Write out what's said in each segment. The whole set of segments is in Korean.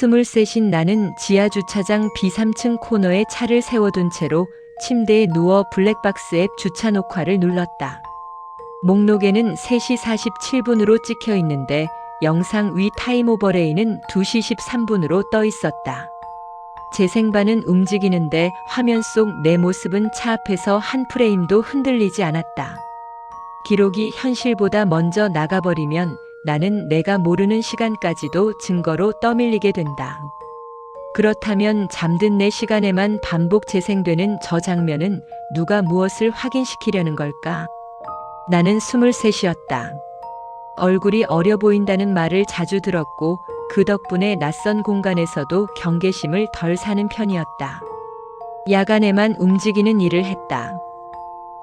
23인 나는 지하 주차장 B3층 코너에 차를 세워둔 채로 침대에 누워 블랙박스 앱 주차 녹화를 눌렀다. 목록에는 3시 47분으로 찍혀 있는데 영상 위 타임 오버레이는 2시 13분으로 떠 있었다. 재생반은 움직이는데 화면 속 내 모습은 차 앞에서 한 프레임도 흔들리지 않았다. 기록이 현실보다 먼저 나가버리면 나는 내가 모르는 시간까지도 증거로 떠밀리게 된다. 그렇다면 잠든 내 시간에만 반복 재생되는 저 장면은 누가 무엇을 확인시키려는 걸까? 나는 23이었다. 얼굴이 어려 보인다는 말을 자주 들었고 그 덕분에 낯선 공간에서도 경계심을 덜 사는 편이었다. 야간에만 움직이는 일을 했다.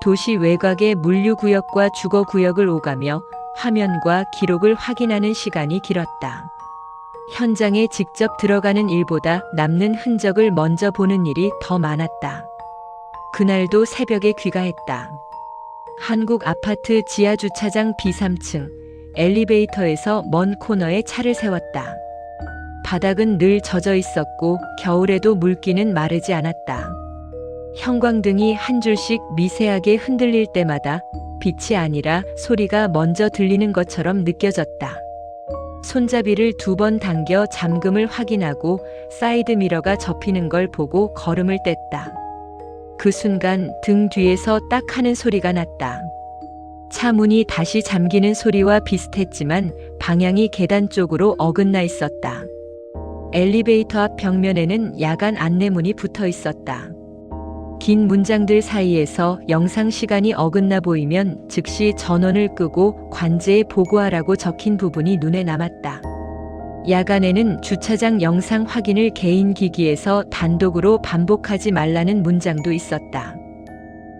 도시 외곽의 물류구역과 주거구역을 오가며 화면과 기록을 확인하는 시간이 길었다. 현장에 직접 들어가는 일보다 남는 흔적을 먼저 보는 일이 더 많았다. 그날도 새벽에 귀가했다. 한국 아파트 지하 주차장 B3층 엘리베이터에서 먼 코너에 차를 세웠다. 바닥은 늘 젖어 있었고 겨울에도 물기는 마르지 않았다. 형광등이 한 줄씩 미세하게 흔들릴 때마다 빛이 아니라 소리가 먼저 들리는 것처럼 느껴졌다. 손잡이를 2번 당겨 잠금을 확인하고 사이드미러가 접히는 걸 보고 걸음을 뗐다. 그 순간 등 뒤에서 딱 하는 소리가 났다. 차 문이 다시 잠기는 소리와 비슷했지만 방향이 계단 쪽으로 어긋나 있었다. 엘리베이터 앞 벽면에는 야간 안내문이 붙어 있었다. 긴 문장들 사이에서 영상 시간이 어긋나 보이면 즉시 전원을 끄고 관제에 보고하라고 적힌 부분이 눈에 남았다. 야간에는 주차장 영상 확인을 개인 기기에서 단독으로 반복하지 말라는 문장도 있었다.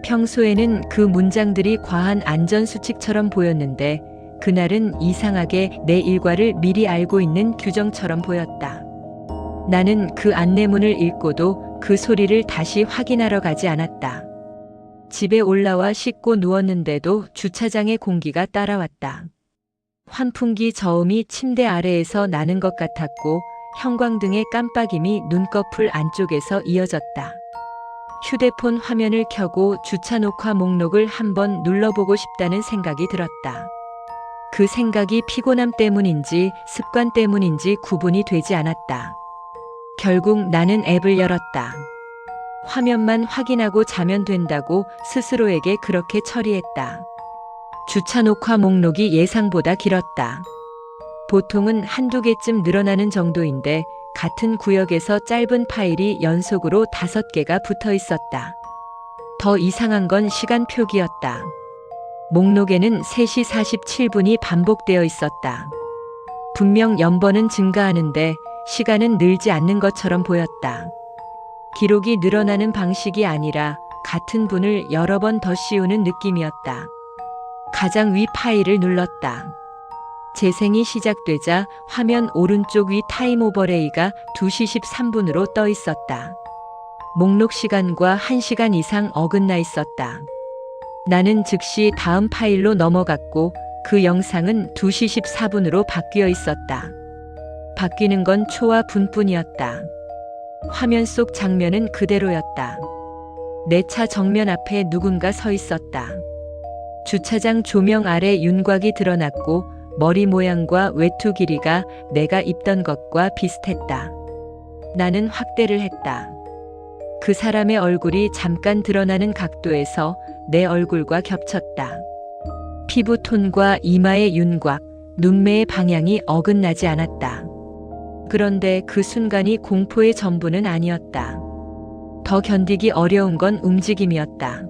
평소에는 그 문장들이 과한 안전수칙처럼 보였는데 그날은 이상하게 내 일과를 미리 알고 있는 규정처럼 보였다. 나는 그 안내문을 읽고도 그 소리를 다시 확인하러 가지 않았다. 집에 올라와 씻고 누웠는데도 주차장의 공기가 따라왔다. 환풍기 저음이 침대 아래에서 나는 것 같았고 형광등의 깜빡임이 눈꺼풀 안쪽에서 이어졌다. 휴대폰 화면을 켜고 주차 녹화 목록을 한번 눌러보고 싶다는 생각이 들었다. 그 생각이 피곤함 때문인지 습관 때문인지 구분이 되지 않았다. 결국 나는 앱을 열었다. 화면만 확인하고 자면 된다고 스스로에게 그렇게 처리했다. 주차 녹화 목록이 예상보다 길었다. 보통은 한두 개쯤 늘어나는 정도인데 같은 구역에서 짧은 파일이 연속으로 5개가 붙어 있었다. 더 이상한 건 시간 표기였다. 목록에는 3시 47분이 반복되어 있었다. 분명 연번은 증가하는데 시간은 늘지 않는 것처럼 보였다. 기록이 늘어나는 방식이 아니라 같은 분을 여러 번 더 씌우는 느낌이었다. 가장 위 파일을 눌렀다. 재생이 시작되자 화면 오른쪽 위 타임 오버레이가 2시 13분으로 떠 있었다. 목록 시간과 1시간 이상 어긋나 있었다. 나는 즉시 다음 파일로 넘어갔고 그 영상은 2시 14분으로 바뀌어 있었다. 바뀌는 건 초와 분뿐이었다. 화면 속 장면은 그대로였다. 내 차 정면 앞에 누군가 서 있었다. 주차장 조명 아래 윤곽이 드러났고 머리 모양과 외투 길이가 내가 입던 것과 비슷했다. 나는 확대를 했다. 그 사람의 얼굴이 잠깐 드러나는 각도에서 내 얼굴과 겹쳤다. 피부톤과 이마의 윤곽, 눈매의 방향이 어긋나지 않았다. 그런데 그 순간이 공포의 전부는 아니었다. 더 견디기 어려운 건 움직임이었다.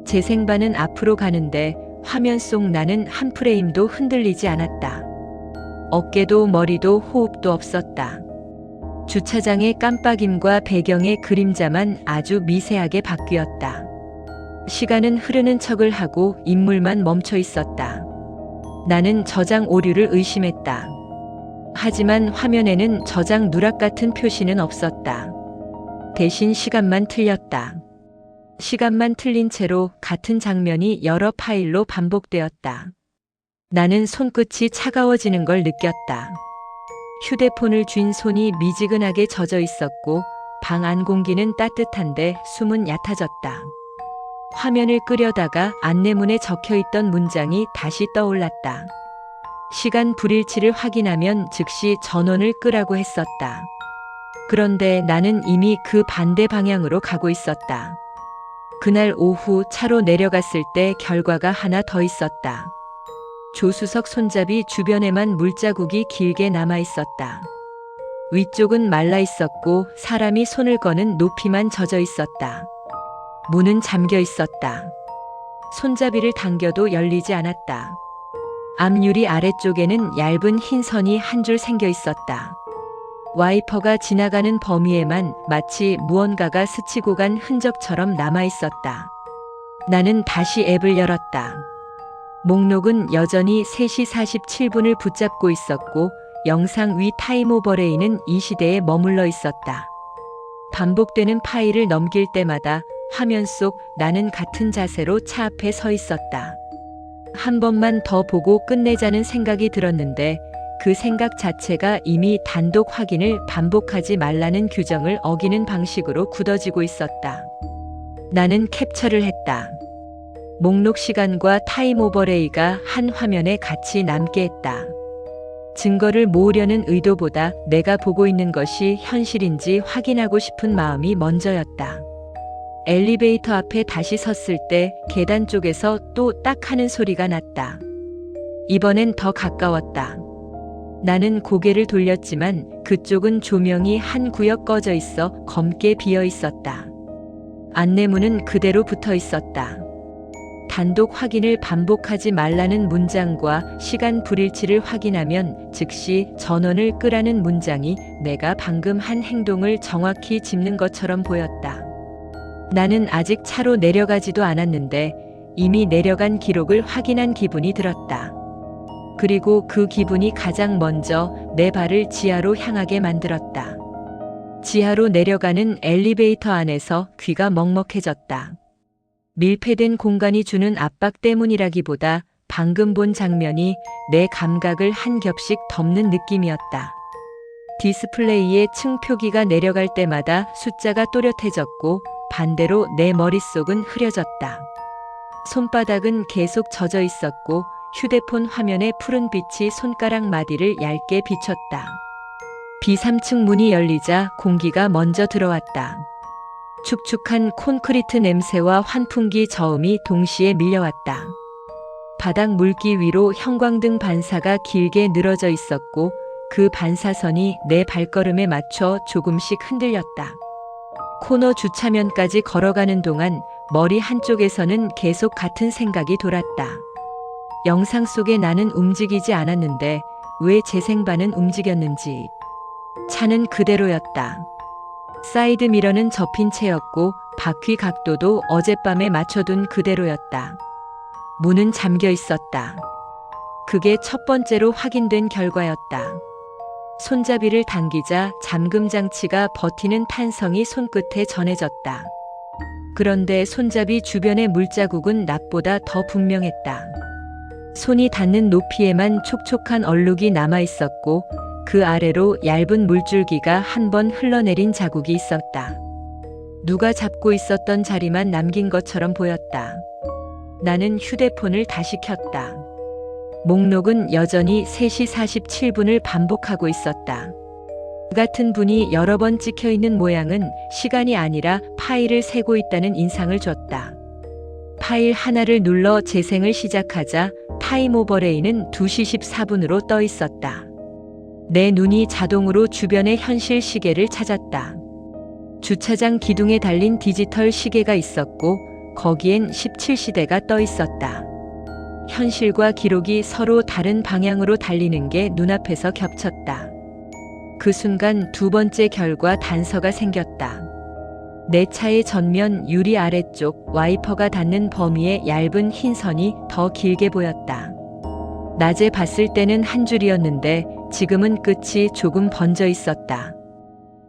재생반은 앞으로 가는데 화면 속 나는 한 프레임도 흔들리지 않았다. 어깨도 머리도 호흡도 없었다. 주차장의 깜빡임과 배경의 그림자만 아주 미세하게 바뀌었다. 시간은 흐르는 척을 하고 인물만 멈춰 있었다. 나는 저장 오류를 의심했다. 하지만 화면에는 저장 누락 같은 표시는 없었다. 대신 시간만 틀렸다. 시간만 틀린 채로 같은 장면이 여러 파일로 반복되었다. 나는 손끝이 차가워지는 걸 느꼈다. 휴대폰을 쥔 손이 미지근하게 젖어 있었고 방 안 공기는 따뜻한데 숨은 얕아졌다. 화면을 끄려다가 안내문에 적혀있던 문장이 다시 떠올랐다. 시간 불일치를 확인하면 즉시 전원을 끄라고 했었다. 그런데 나는 이미 그 반대 방향으로 가고 있었다. 그날 오후 차로 내려갔을 때 결과가 하나 더 있었다. 조수석 손잡이 주변에만 물자국이 길게 남아 있었다. 위쪽은 말라 있었고 사람이 손을 거는 높이만 젖어 있었다. 문은 잠겨 있었다. 손잡이를 당겨도 열리지 않았다. 앞유리 아래쪽에는 얇은 흰 선이 한 줄 생겨 있었다. 와이퍼가 지나가는 범위에만 마치 무언가가 스치고 간 흔적처럼 남아 있었다. 나는 다시 앱을 열었다. 목록은 여전히 3시 47분을 붙잡고 있었고 영상 위 타임 오버레이는 이 시대에 머물러 있었다. 반복되는 파일을 넘길 때마다 화면 속 나는 같은 자세로 차 앞에 서 있었다. 한 번만 더 보고 끝내자는 생각이 들었는데 그 생각 자체가 이미 단독 확인을 반복하지 말라는 규정을 어기는 방식으로 굳어지고 있었다. 나는 캡처를 했다. 목록 시간과 타임 오버레이가 한 화면에 같이 남게 했다. 증거를 모으려는 의도보다 내가 보고 있는 것이 현실인지 확인하고 싶은 마음이 먼저였다. 엘리베이터 앞에 다시 섰을 때 계단 쪽에서 또 딱 하는 소리가 났다. 이번엔 더 가까웠다. 나는 고개를 돌렸지만 그쪽은 조명이 한 구역 꺼져 있어 검게 비어 있었다. 안내문은 그대로 붙어 있었다. 단독 확인을 반복하지 말라는 문장과 시간 불일치를 확인하면 즉시 전원을 끄라는 문장이 내가 방금 한 행동을 정확히 짚는 것처럼 보였다. 나는 아직 차로 내려가지도 않았는데 이미 내려간 기록을 확인한 기분이 들었다. 그리고 그 기분이 가장 먼저 내 발을 지하로 향하게 만들었다. 지하로 내려가는 엘리베이터 안에서 귀가 먹먹해졌다. 밀폐된 공간이 주는 압박 때문이라기보다 방금 본 장면이 내 감각을 한 겹씩 덮는 느낌이었다. 디스플레이에 층표기가 내려갈 때마다 숫자가 또렷해졌고 반대로 내 머릿속은 흐려졌다. 손바닥은 계속 젖어 있었고 휴대폰 화면의 푸른 빛이 손가락 마디를 얇게 비췄다. B3층 문이 열리자 공기가 먼저 들어왔다. 축축한 콘크리트 냄새와 환풍기 저음이 동시에 밀려왔다. 바닥 물기 위로 형광등 반사가 길게 늘어져 있었고 그 반사선이 내 발걸음에 맞춰 조금씩 흔들렸다. 코너 주차면까지 걸어가는 동안 머리 한쪽에서는 계속 같은 생각이 돌았다. 영상 속에 나는 움직이지 않았는데 왜 재생반은 움직였는지. 차는 그대로였다. 사이드 미러는 접힌 채였고 바퀴 각도도 어젯밤에 맞춰둔 그대로였다. 문은 잠겨 있었다. 그게 첫 번째로 확인된 결과였다. 손잡이를 당기자 잠금 장치가 버티는 탄성이 손끝에 전해졌다. 그런데 손잡이 주변의 물자국은 낮보다 더 분명했다. 손이 닿는 높이에만 촉촉한 얼룩이 남아 있었고 그 아래로 얇은 물줄기가 한 번 흘러내린 자국이 있었다. 누가 잡고 있었던 자리만 남긴 것처럼 보였다. 나는 휴대폰을 다시 켰다. 목록은 여전히 3시 47분을 반복하고 있었다. 같은 분이 여러 번 찍혀 있는 모양은 시간이 아니라 파일을 세고 있다는 인상을 줬다. 파일 하나를 눌러 재생을 시작하자 타임 오버레이는 2시 14분으로 떠 있었다. 내 눈이 자동으로 주변의 현실 시계를 찾았다. 주차장 기둥에 달린 디지털 시계가 있었고 거기엔 17시대가 떠 있었다. 현실과 기록이 서로 다른 방향으로 달리는 게 눈앞에서 겹쳤다. 그 순간 두 번째 결과 단서가 생겼다. 내 차의 전면 유리 아래쪽 와이퍼가 닿는 범위의 얇은 흰 선이 더 길게 보였다. 낮에 봤을 때는 한 줄이었는데 지금은 끝이 조금 번져 있었다.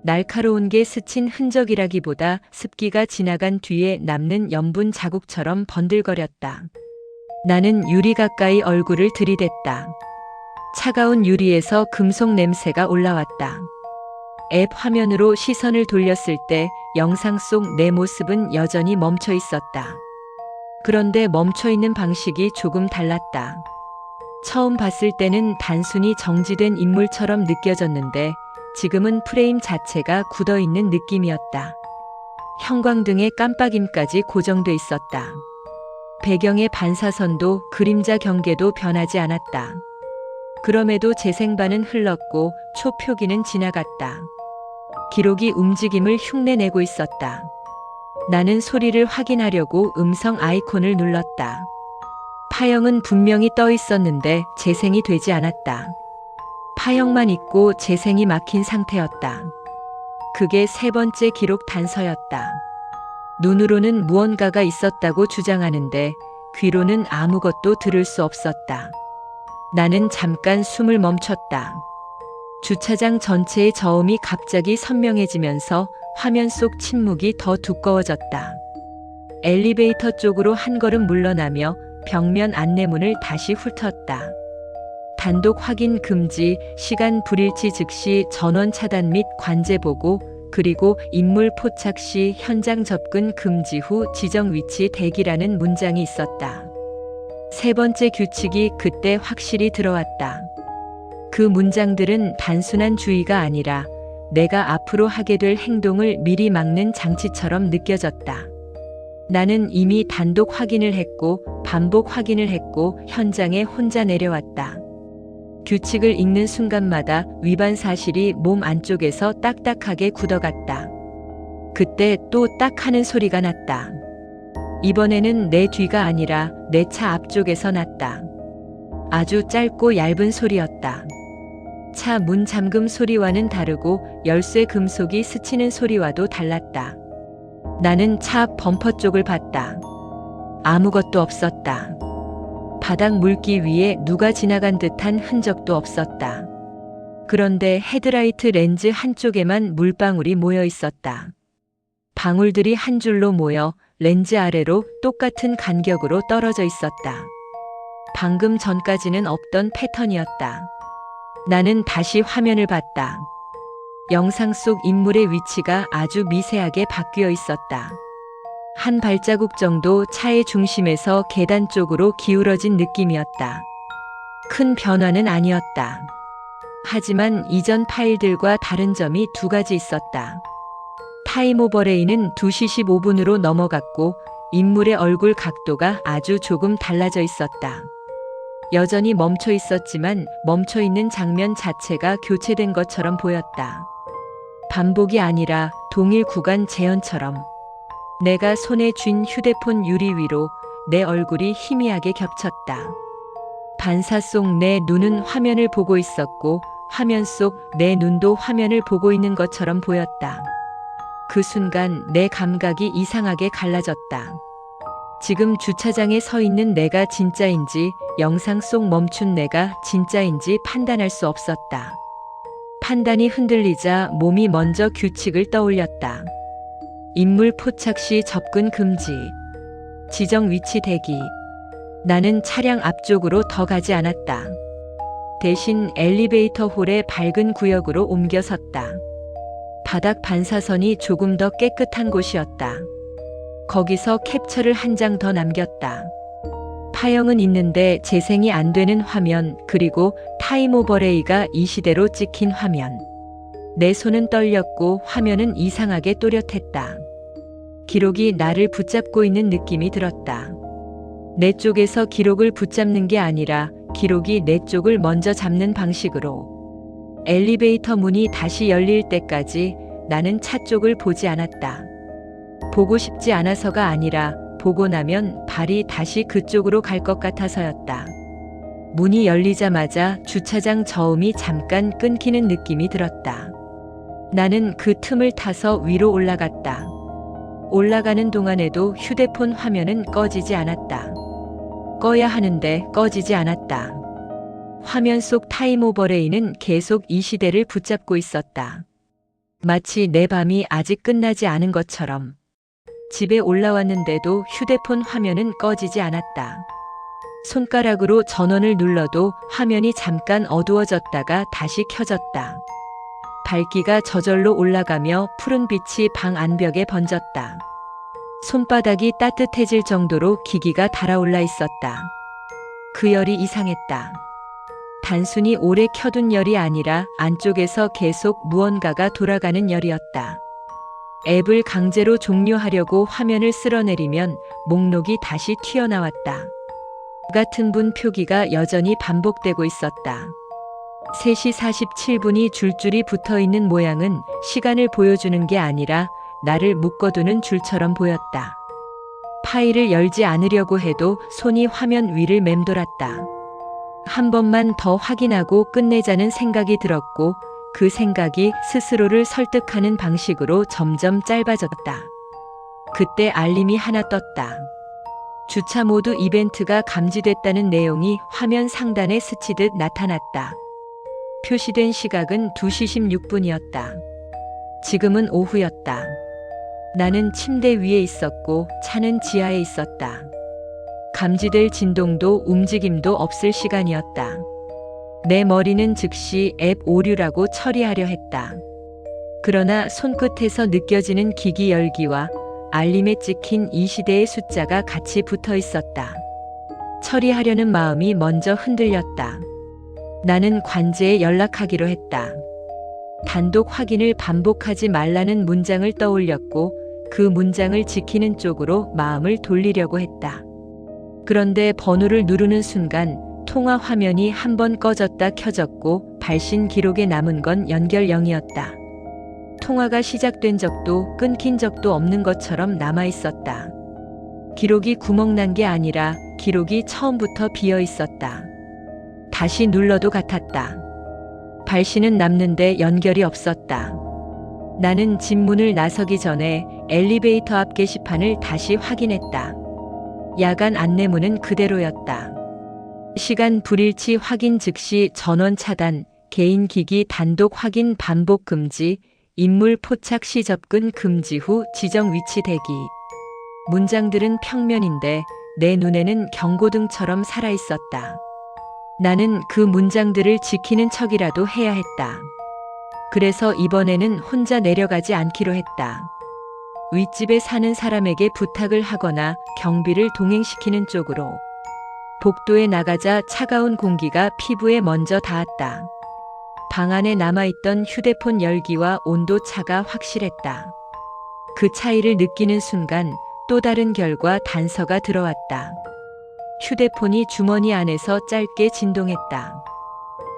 날카로운 게 스친 흔적이라기보다 습기가 지나간 뒤에 남는 염분 자국처럼 번들거렸다. 나는 유리 가까이 얼굴을 들이댔다. 차가운 유리에서 금속 냄새가 올라왔다. 앱 화면으로 시선을 돌렸을 때 영상 속 내 모습은 여전히 멈춰 있었다. 그런데 멈춰 있는 방식이 조금 달랐다. 처음 봤을 때는 단순히 정지된 인물처럼 느껴졌는데 지금은 프레임 자체가 굳어 있는 느낌이었다. 형광등의 깜빡임까지 고정돼 있었다. 배경의 반사선도 그림자 경계도 변하지 않았다. 그럼에도 재생반은 흘렀고 초표기는 지나갔다. 기록이 움직임을 흉내내고 있었다. 나는 소리를 확인하려고 음성 아이콘을 눌렀다. 파형은 분명히 떠 있었는데 재생이 되지 않았다. 파형만 있고 재생이 막힌 상태였다. 그게 세 번째 기록 단서였다. 눈으로는 무언가가 있었다고 주장하는데 귀로는 아무것도 들을 수 없었다. 나는 잠깐 숨을 멈췄다. 주차장 전체의 저음이 갑자기 선명해지면서 화면 속 침묵이 더 두꺼워졌다. 엘리베이터 쪽으로 한 걸음 물러나며 벽면 안내문을 다시 훑었다. 단독 확인 금지, 시간 불일치 즉시 전원 차단 및 관제 보고, 그리고 인물 포착 시 현장 접근 금지 후 지정 위치 대기라는 문장이 있었다. 세 번째 규칙이 그때 확실히 들어왔다. 그 문장들은 단순한 주의가 아니라 내가 앞으로 하게 될 행동을 미리 막는 장치처럼 느껴졌다. 나는 이미 단독 확인을 했고 반복 확인을 했고 현장에 혼자 내려왔다. 규칙을 읽는 순간마다 위반 사실이 몸 안쪽에서 딱딱하게 굳어갔다. 그때 또 딱 하는 소리가 났다. 이번에는 내 뒤가 아니라 내 차 앞쪽에서 났다. 아주 짧고 얇은 소리였다. 차 문 잠금 소리와는 다르고 열쇠 금속이 스치는 소리와도 달랐다. 나는 차 앞 범퍼 쪽을 봤다. 아무것도 없었다. 바닥 물기 위에 누가 지나간 듯한 흔적도 없었다. 그런데 헤드라이트 렌즈 한쪽에만 물방울이 모여 있었다. 방울들이 한 줄로 모여 렌즈 아래로 똑같은 간격으로 떨어져 있었다. 방금 전까지는 없던 패턴이었다. 나는 다시 화면을 봤다. 영상 속 인물의 위치가 아주 미세하게 바뀌어 있었다. 한 발자국 정도 차의 중심에서 계단 쪽으로 기울어진 느낌이었다. 큰 변화는 아니었다. 하지만 이전 파일들과 다른 점이 두 가지 있었다. 타임 오버레이는 2시 15분으로 넘어갔고 인물의 얼굴 각도가 아주 조금 달라져 있었다. 여전히 멈춰 있었지만 멈춰 있는 장면 자체가 교체된 것처럼 보였다. 반복이 아니라 동일 구간 재현처럼. 내가 손에 쥔 휴대폰 유리 위로 내 얼굴이 희미하게 겹쳤다. 반사 속 내 눈은 화면을 보고 있었고 화면 속 내 눈도 화면을 보고 있는 것처럼 보였다. 그 순간 내 감각이 이상하게 갈라졌다. 지금 주차장에 서 있는 내가 진짜인지 영상 속 멈춘 내가 진짜인지 판단할 수 없었다. 판단이 흔들리자 몸이 먼저 규칙을 떠올렸다. 인물 포착 시 접근 금지. 지정 위치 대기. 나는 차량 앞쪽으로 더 가지 않았다. 대신 엘리베이터 홀의 밝은 구역으로 옮겨 섰다. 바닥 반사선이 조금 더 깨끗한 곳이었다. 거기서 캡처를 한 장 더 남겼다. 파형은 있는데 재생이 안 되는 화면, 그리고 타임 오버레이가 이 시대로 찍힌 화면. 내 손은 떨렸고 화면은 이상하게 또렷했다. 기록이 나를 붙잡고 있는 느낌이 들었다. 내 쪽에서 기록을 붙잡는 게 아니라 기록이 내 쪽을 먼저 잡는 방식으로. 엘리베이터 문이 다시 열릴 때까지 나는 차 쪽을 보지 않았다. 보고 싶지 않아서가 아니라 보고 나면 발이 다시 그쪽으로 갈 것 같아서였다. 문이 열리자마자 주차장 저음이 잠깐 끊기는 느낌이 들었다. 나는 그 틈을 타서 위로 올라갔다. 올라가는 동안에도 휴대폰 화면은 꺼지지 않았다. 꺼야 하는데 꺼지지 않았다. 화면 속 타임 오버레이는 계속 이 시대를 붙잡고 있었다. 마치 내 밤이 아직 끝나지 않은 것처럼. 집에 올라왔는데도 휴대폰 화면은 꺼지지 않았다. 손가락으로 전원을 눌러도 화면이 잠깐 어두워졌다가 다시 켜졌다. 밝기가 저절로 올라가며 푸른 빛이 방 안벽에 번졌다. 손바닥이 따뜻해질 정도로 기기가 달아올라 있었다. 그 열이 이상했다. 단순히 오래 켜둔 열이 아니라 안쪽에서 계속 무언가가 돌아가는 열이었다. 앱을 강제로 종료하려고 화면을 쓸어내리면 목록이 다시 튀어나왔다. 같은 분 표기가 여전히 반복되고 있었다. 3시 47분이 줄줄이 붙어있는 모양은 시간을 보여주는 게 아니라 나를 묶어두는 줄처럼 보였다. 파일을 열지 않으려고 해도 손이 화면 위를 맴돌았다. 한 번만 더 확인하고 끝내자는 생각이 들었고 그 생각이 스스로를 설득하는 방식으로 점점 짧아졌다. 그때 알림이 하나 떴다. 주차 모드 이벤트가 감지됐다는 내용이 화면 상단에 스치듯 나타났다. 표시된 시각은 2시 16분이었다. 지금은 오후였다. 나는 침대 위에 있었고 차는 지하에 있었다. 감지될 진동도 움직임도 없을 시간이었다. 내 머리는 즉시 앱 오류라고 처리하려 했다. 그러나 손끝에서 느껴지는 기기 열기와 알림에 찍힌 이 시대의 숫자가 같이 붙어 있었다. 처리하려는 마음이 먼저 흔들렸다. 나는 관제에 연락하기로 했다. 단독 확인을 반복하지 말라는 문장을 떠올렸고 그 문장을 지키는 쪽으로 마음을 돌리려고 했다. 그런데 번호를 누르는 순간 통화 화면이 한 번 꺼졌다 켜졌고 발신 기록에 남은 건 연결 0이었다. 통화가 시작된 적도 끊긴 적도 없는 것처럼 남아 있었다. 기록이 구멍난 게 아니라 기록이 처음부터 비어 있었다. 다시 눌러도 같았다. 발신은 남는데 연결이 없었다. 나는 집 문을 나서기 전에 엘리베이터 앞 게시판을 다시 확인했다. 야간 안내문은 그대로였다. 시간 불일치 확인 즉시 전원 차단, 개인 기기 단독 확인 반복 금지, 인물 포착 시 접근 금지 후 지정 위치 대기. 문장들은 평면인데 내 눈에는 경고등처럼 살아있었다. 나는 그 문장들을 지키는 척이라도 해야 했다. 그래서 이번에는 혼자 내려가지 않기로 했다. 윗집에 사는 사람에게 부탁을 하거나 경비를 동행시키는 쪽으로. 복도에 나가자 차가운 공기가 피부에 먼저 닿았다. 방 안에 남아있던 휴대폰 열기와 온도 차가 확실했다. 그 차이를 느끼는 순간 또 다른 결과 단서가 들어왔다. 휴대폰이 주머니 안에서 짧게 진동했다.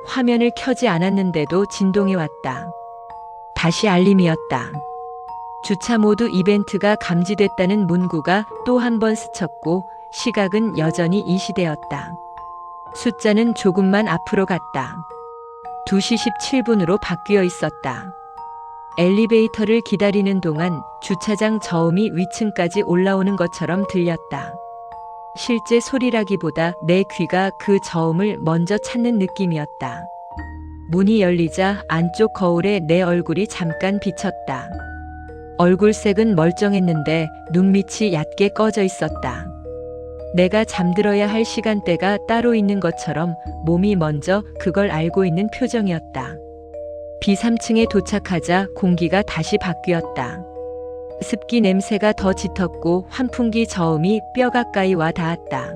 화면을 켜지 않았는데도 진동해왔다. 다시 알림이었다. 주차 모드 이벤트가 감지됐다는 문구가 또 한 번 스쳤고 시각은 여전히 이 시대였다. 숫자는 조금만 앞으로 갔다. 2시 17분으로 바뀌어 있었다. 엘리베이터를 기다리는 동안 주차장 저음이 위층까지 올라오는 것처럼 들렸다. 실제 소리라기보다 내 귀가 그 저음을 먼저 찾는 느낌이었다. 문이 열리자 안쪽 거울에 내 얼굴이 잠깐 비쳤다. 얼굴색은 멀쩡했는데 눈밑이 얕게 꺼져 있었다. 내가 잠들어야 할 시간대가 따로 있는 것처럼 몸이 먼저 그걸 알고 있는 표정이었다. B3층에 도착하자 공기가 다시 바뀌었다. 습기 냄새가 더 짙었고 환풍기 저음이 뼈 가까이 와 닿았다.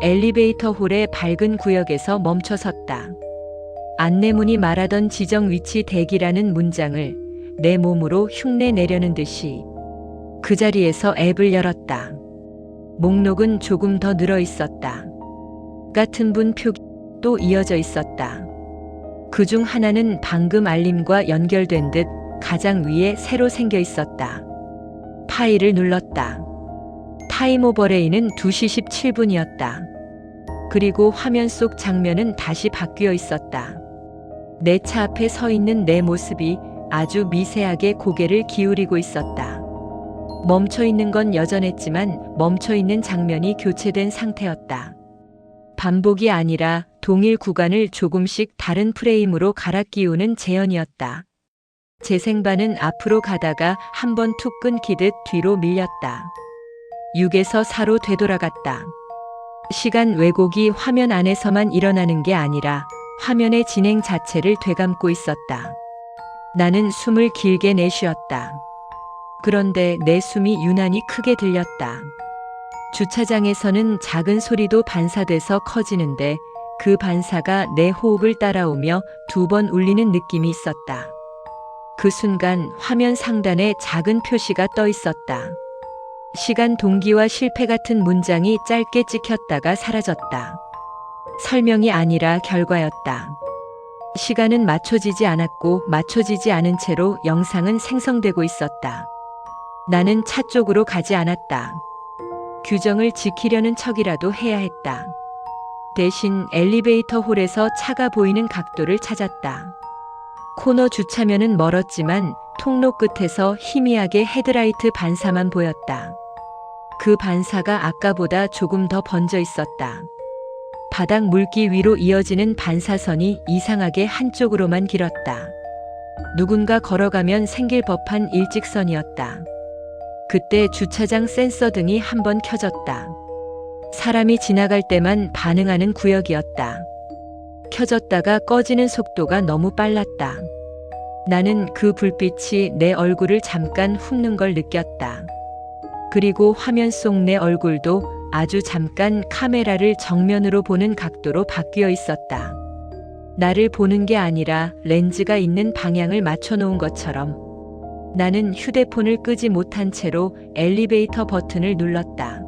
엘리베이터 홀의 밝은 구역에서 멈춰 섰다. 안내문이 말하던 지정 위치 대기라는 문장을 내 몸으로 흉내 내려는 듯이 그 자리에서 앱을 열었다. 목록은 조금 더 늘어 있었다. 같은 분 표기 또 이어져 있었다. 그중 하나는 방금 알림과 연결된 듯 가장 위에 새로 생겨 있었다. 파일을 눌렀다. 타임 오버레이는 2시 17분이었다. 그리고 화면 속 장면은 다시 바뀌어 있었다. 내 차 앞에 서 있는 내 모습이 아주 미세하게 고개를 기울이고 있었다. 멈춰 있는 건 여전했지만 멈춰 있는 장면이 교체된 상태였다. 반복이 아니라 동일 구간을 조금씩 다른 프레임으로 갈아 끼우는 재현이었다. 재생반은 앞으로 가다가 한 번 툭 끊기듯 뒤로 밀렸다. 6에서 4로 되돌아갔다. 시간 왜곡이 화면 안에서만 일어나는 게 아니라 화면의 진행 자체를 되감고 있었다. 나는 숨을 길게 내쉬었다. 그런데 내 숨이 유난히 크게 들렸다. 주차장에서는 작은 소리도 반사돼서 커지는데 그 반사가 내 호흡을 따라오며 2번 울리는 느낌이 있었다. 그 순간 화면 상단에 작은 표시가 떠 있었다. 시간 동기와 실패 같은 문장이 짧게 찍혔다가 사라졌다. 설명이 아니라 결과였다. 시간은 맞춰지지 않았고 맞춰지지 않은 채로 영상은 생성되고 있었다. 나는 차 쪽으로 가지 않았다. 규정을 지키려는 척이라도 해야 했다. 대신 엘리베이터 홀에서 차가 보이는 각도를 찾았다. 코너 주차면은 멀었지만 통로 끝에서 희미하게 헤드라이트 반사만 보였다. 그 반사가 아까보다 조금 더 번져 있었다. 바닥 물기 위로 이어지는 반사선이 이상하게 한쪽으로만 길었다. 누군가 걸어가면 생길 법한 일직선이었다. 그때 주차장 센서 등이 한번 켜졌다. 사람이 지나갈 때만 반응하는 구역이었다. 켜졌다가 꺼지는 속도가 너무 빨랐다. 나는 그 불빛이 내 얼굴을 잠깐 훑는 걸 느꼈다. 그리고 화면 속 내 얼굴도 아주 잠깐 카메라를 정면으로 보는 각도로 바뀌어 있었다. 나를 보는 게 아니라 렌즈가 있는 방향을 맞춰 놓은 것처럼. 나는 휴대폰을 끄지 못한 채로 엘리베이터 버튼을 눌렀다.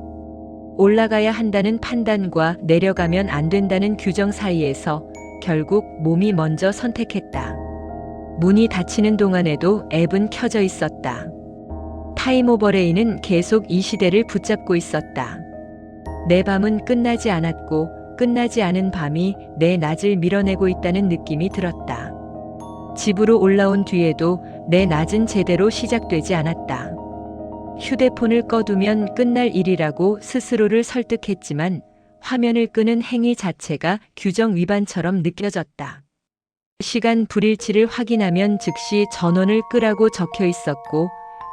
올라가야 한다는 판단과 내려가면 안 된다는 규정 사이에서 결국 몸이 먼저 선택했다. 문이 닫히는 동안에도 앱은 켜져 있었다. 타임오버레이는 계속 이 시대를 붙잡고 있었다. 내 밤은 끝나지 않았고 끝나지 않은 밤이 내 낮을 밀어내고 있다는 느낌이 들었다. 집으로 올라온 뒤에도 내 낮은 제대로 시작되지 않았다. 휴대폰을 꺼두면 끝날 일이라고 스스로를 설득했지만 화면을 끄는 행위 자체가 규정 위반처럼 느껴졌다. 시간 불일치를 확인하면 즉시 전원을 끄라고 적혀 있었고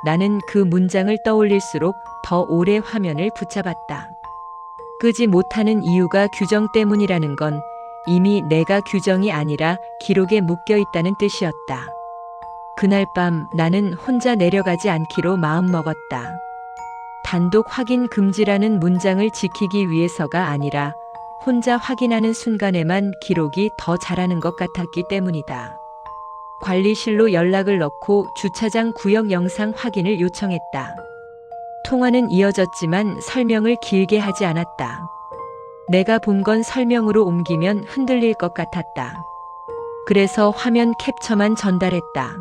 나는 그 문장을 떠올릴수록 더 오래 화면을 붙잡았다. 끄지 못하는 이유가 규정 때문이라는 건 이미 내가 규정이 아니라 기록에 묶여 있다는 뜻이었다. 그날 밤 나는 혼자 내려가지 않기로 마음먹었다. 단독 확인 금지라는 문장을 지키기 위해서가 아니라 혼자 확인하는 순간에만 기록이 더 잘하는 것 같았기 때문이다. 관리실로 연락을 넣고 주차장 구역 영상 확인을 요청했다. 통화는 이어졌지만 설명을 길게 하지 않았다. 내가 본 건 설명으로 옮기면 흔들릴 것 같았다. 그래서 화면 캡처만 전달했다.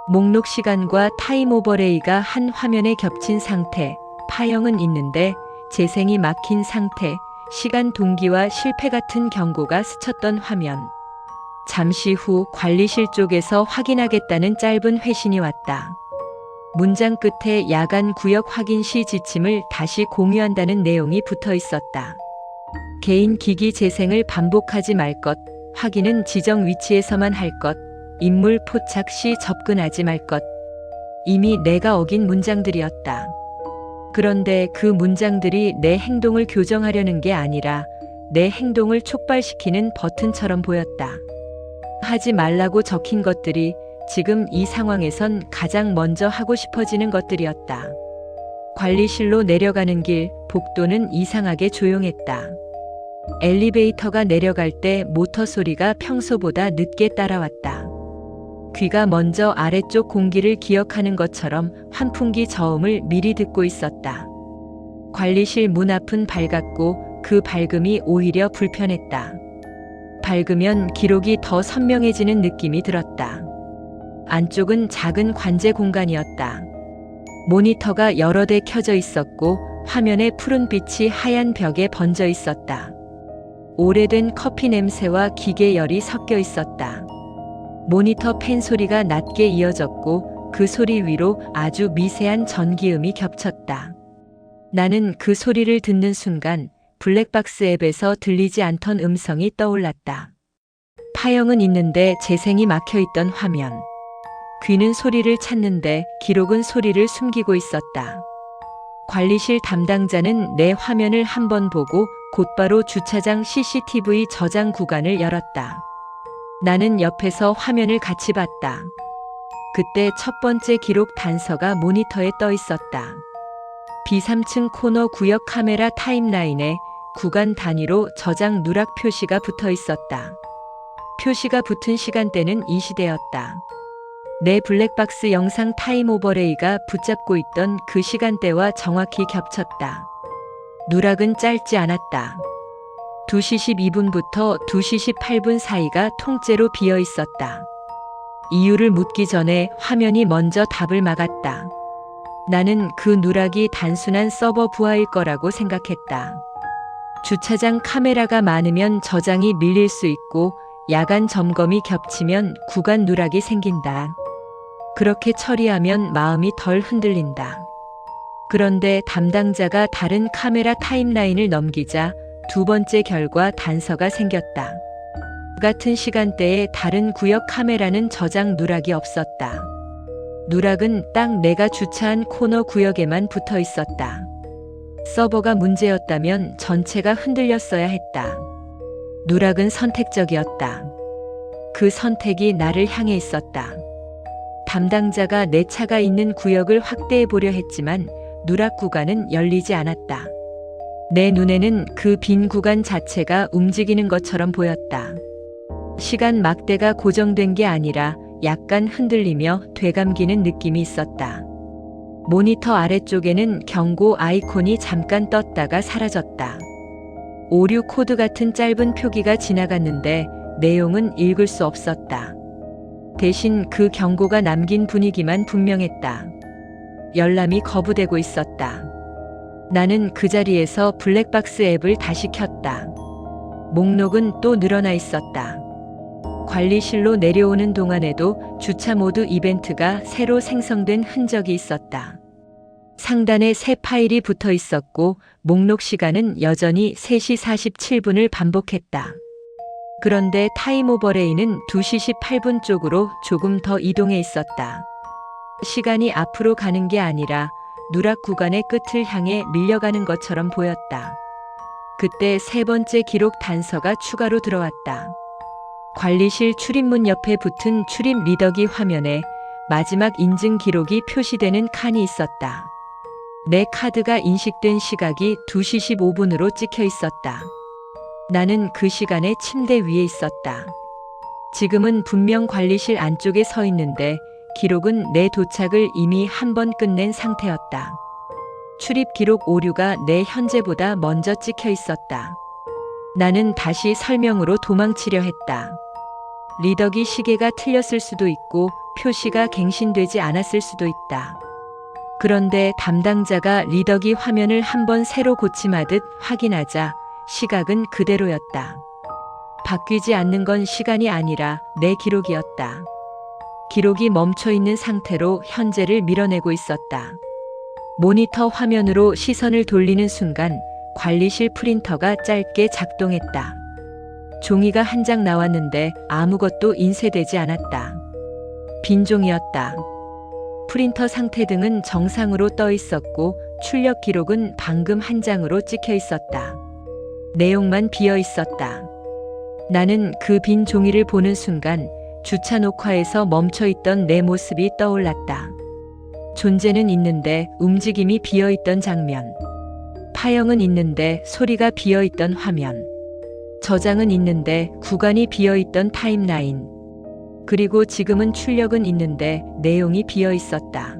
목록 시간과 타임오버레이가 한 화면에 겹친 상태, 파형은 있는데 재생이 막힌 상태, 시간 동기와 실패 같은 경고가 스쳤던 화면. 잠시 후 관리실 쪽에서 확인하겠다는 짧은 회신이 왔다. 문장 끝에 야간 구역 확인 시 지침을 다시 공유한다는 내용이 붙어 있었다. 개인 기기 재생을 반복하지 말 것, 확인은 지정 위치에서만 할 것, 인물 포착 시 접근하지 말 것. 이미 내가 어긴 문장들이었다. 그런데 그 문장들이 내 행동을 교정하려는 게 아니라 내 행동을 촉발시키는 버튼처럼 보였다. 하지 말라고 적힌 것들이 지금 이 상황에선 가장 먼저 하고 싶어지는 것들이었다. 관리실로 내려가는 길, 복도는 이상하게 조용했다. 엘리베이터가 내려갈 때 모터 소리가 평소보다 늦게 따라왔다. 귀가 먼저 아래쪽 공기를 기억하는 것처럼 환풍기 저음을 미리 듣고 있었다. 관리실 문 앞은 밝았고 그 밝음이 오히려 불편했다. 밝으면 기록이 더 선명해지는 느낌이 들었다. 안쪽은 작은 관제 공간이었다. 모니터가 여러 대 켜져 있었고 화면에 푸른 빛이 하얀 벽에 번져 있었다. 오래된 커피 냄새와 기계 열이 섞여 있었다. 모니터 팬 소리가 낮게 이어졌고 그 소리 위로 아주 미세한 전기음이 겹쳤다. 나는 그 소리를 듣는 순간 블랙박스 앱에서 들리지 않던 음성이 떠올랐다. 파형은 있는데 재생이 막혀있던 화면. 귀는 소리를 찾는데 기록은 소리를 숨기고 있었다. 관리실 담당자는 내 화면을 한번 보고 곧바로 주차장 CCTV 저장 구간을 열었다. 나는 옆에서 화면을 같이 봤다. 그때 첫 번째 기록 단서가 모니터에 떠 있었다. B3층 코너 구역 카메라 타임라인에 구간 단위로 저장 누락 표시가 붙어 있었다. 표시가 붙은 시간대는 이 시대였다. 내 블랙박스 영상 타임 오버레이가 붙잡고 있던 그 시간대와 정확히 겹쳤다. 누락은 짧지 않았다. 2시 12분부터 2시 18분 사이가 통째로 비어 있었다. 이유를 묻기 전에 화면이 먼저 답을 막았다. 나는 그 누락이 단순한 서버 부하일 거라고 생각했다. 주차장 카메라가 많으면 저장이 밀릴 수 있고 야간 점검이 겹치면 구간 누락이 생긴다. 그렇게 처리하면 마음이 덜 흔들린다. 그런데 담당자가 다른 카메라 타임라인을 넘기자 두 번째 결과 단서가 생겼다. 같은 시간대에 다른 구역 카메라는 저장 누락이 없었다. 누락은 딱 내가 주차한 코너 구역에만 붙어 있었다. 서버가 문제였다면 전체가 흔들렸어야 했다. 누락은 선택적이었다. 그 선택이 나를 향해 있었다. 담당자가 내 차가 있는 구역을 확대해 보려 했지만 누락 구간은 열리지 않았다. 내 눈에는 그 빈 구간 자체가 움직이는 것처럼 보였다. 시간 막대가 고정된 게 아니라 약간 흔들리며 되감기는 느낌이 있었다. 모니터 아래쪽에는 경고 아이콘이 잠깐 떴다가 사라졌다. 오류 코드 같은 짧은 표기가 지나갔는데 내용은 읽을 수 없었다. 대신 그 경고가 남긴 분위기만 분명했다. 열람이 거부되고 있었다. 나는 그 자리에서 블랙박스 앱을 다시 켰다. 목록은 또 늘어나 있었다. 관리실로 내려오는 동안에도 주차 모드 이벤트가 새로 생성된 흔적이 있었다. 상단에 새 파일이 붙어 있었고 목록 시간은 여전히 3시 47분을 반복했다. 그런데 타임 오버레이는 2시 18분 쪽으로 조금 더 이동해 있었다. 시간이 앞으로 가는 게 아니라 누락 구간의 끝을 향해 밀려가는 것처럼 보였다. 그때 세 번째 기록 단서가 추가로 들어왔다. 관리실 출입문 옆에 붙은 출입 리더기 화면에 마지막 인증 기록이 표시되는 칸이 있었다. 내 카드가 인식된 시각이 2시 15분으로 찍혀 있었다. 나는 그 시간에 침대 위에 있었다. 지금은 분명 관리실 안쪽에 서 있는데 기록은 내 도착을 이미 한 번 끝낸 상태였다. 출입 기록 오류가 내 현재보다 먼저 찍혀 있었다. 나는 다시 설명으로 도망치려 했다. 리더기 시계가 틀렸을 수도 있고 표시가 갱신되지 않았을 수도 있다. 그런데 담당자가 리더기 화면을 한번 새로 고침하듯 확인하자 시각은 그대로였다. 바뀌지 않는 건 시간이 아니라 내 기록이었다. 기록이 멈춰 있는 상태로 현재를 밀어내고 있었다. 모니터 화면으로 시선을 돌리는 순간 관리실 프린터가 짧게 작동했다. 종이가 한 장 나왔는데 아무것도 인쇄되지 않았다. 빈 종이였다. 프린터 상태 등은 정상으로 떠 있었고 출력 기록은 방금 한 장으로 찍혀 있었다. 내용만 비어 있었다. 나는 그 빈 종이를 보는 순간 주차 녹화에서 멈춰 있던 내 모습이 떠올랐다. 존재는 있는데 움직임이 비어 있던 장면. 파형은 있는데 소리가 비어 있던 화면. 저장은 있는데 구간이 비어 있던 타임라인. 그리고 지금은 출력은 있는데 내용이 비어 있었다.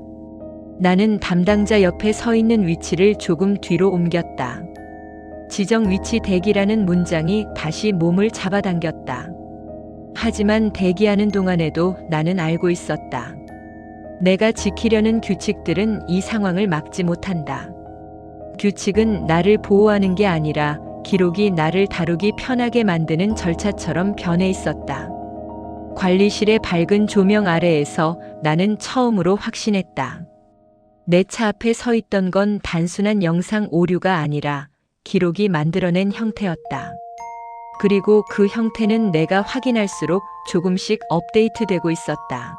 나는 담당자 옆에 서 있는 위치를 조금 뒤로 옮겼다. 지정 위치 대기라는 문장이 다시 몸을 잡아당겼다. 하지만 대기하는 동안에도 나는 알고 있었다. 내가 지키려는 규칙들은 이 상황을 막지 못한다. 규칙은 나를 보호하는 게 아니라 기록이 나를 다루기 편하게 만드는 절차처럼 변해 있었다. 관리실의 밝은 조명 아래에서 나는 처음으로 확신했다. 내 차 앞에 서 있던 건 단순한 영상 오류가 아니라 기록이 만들어낸 형태였다. 그리고 그 형태는 내가 확인할수록 조금씩 업데이트되고 있었다.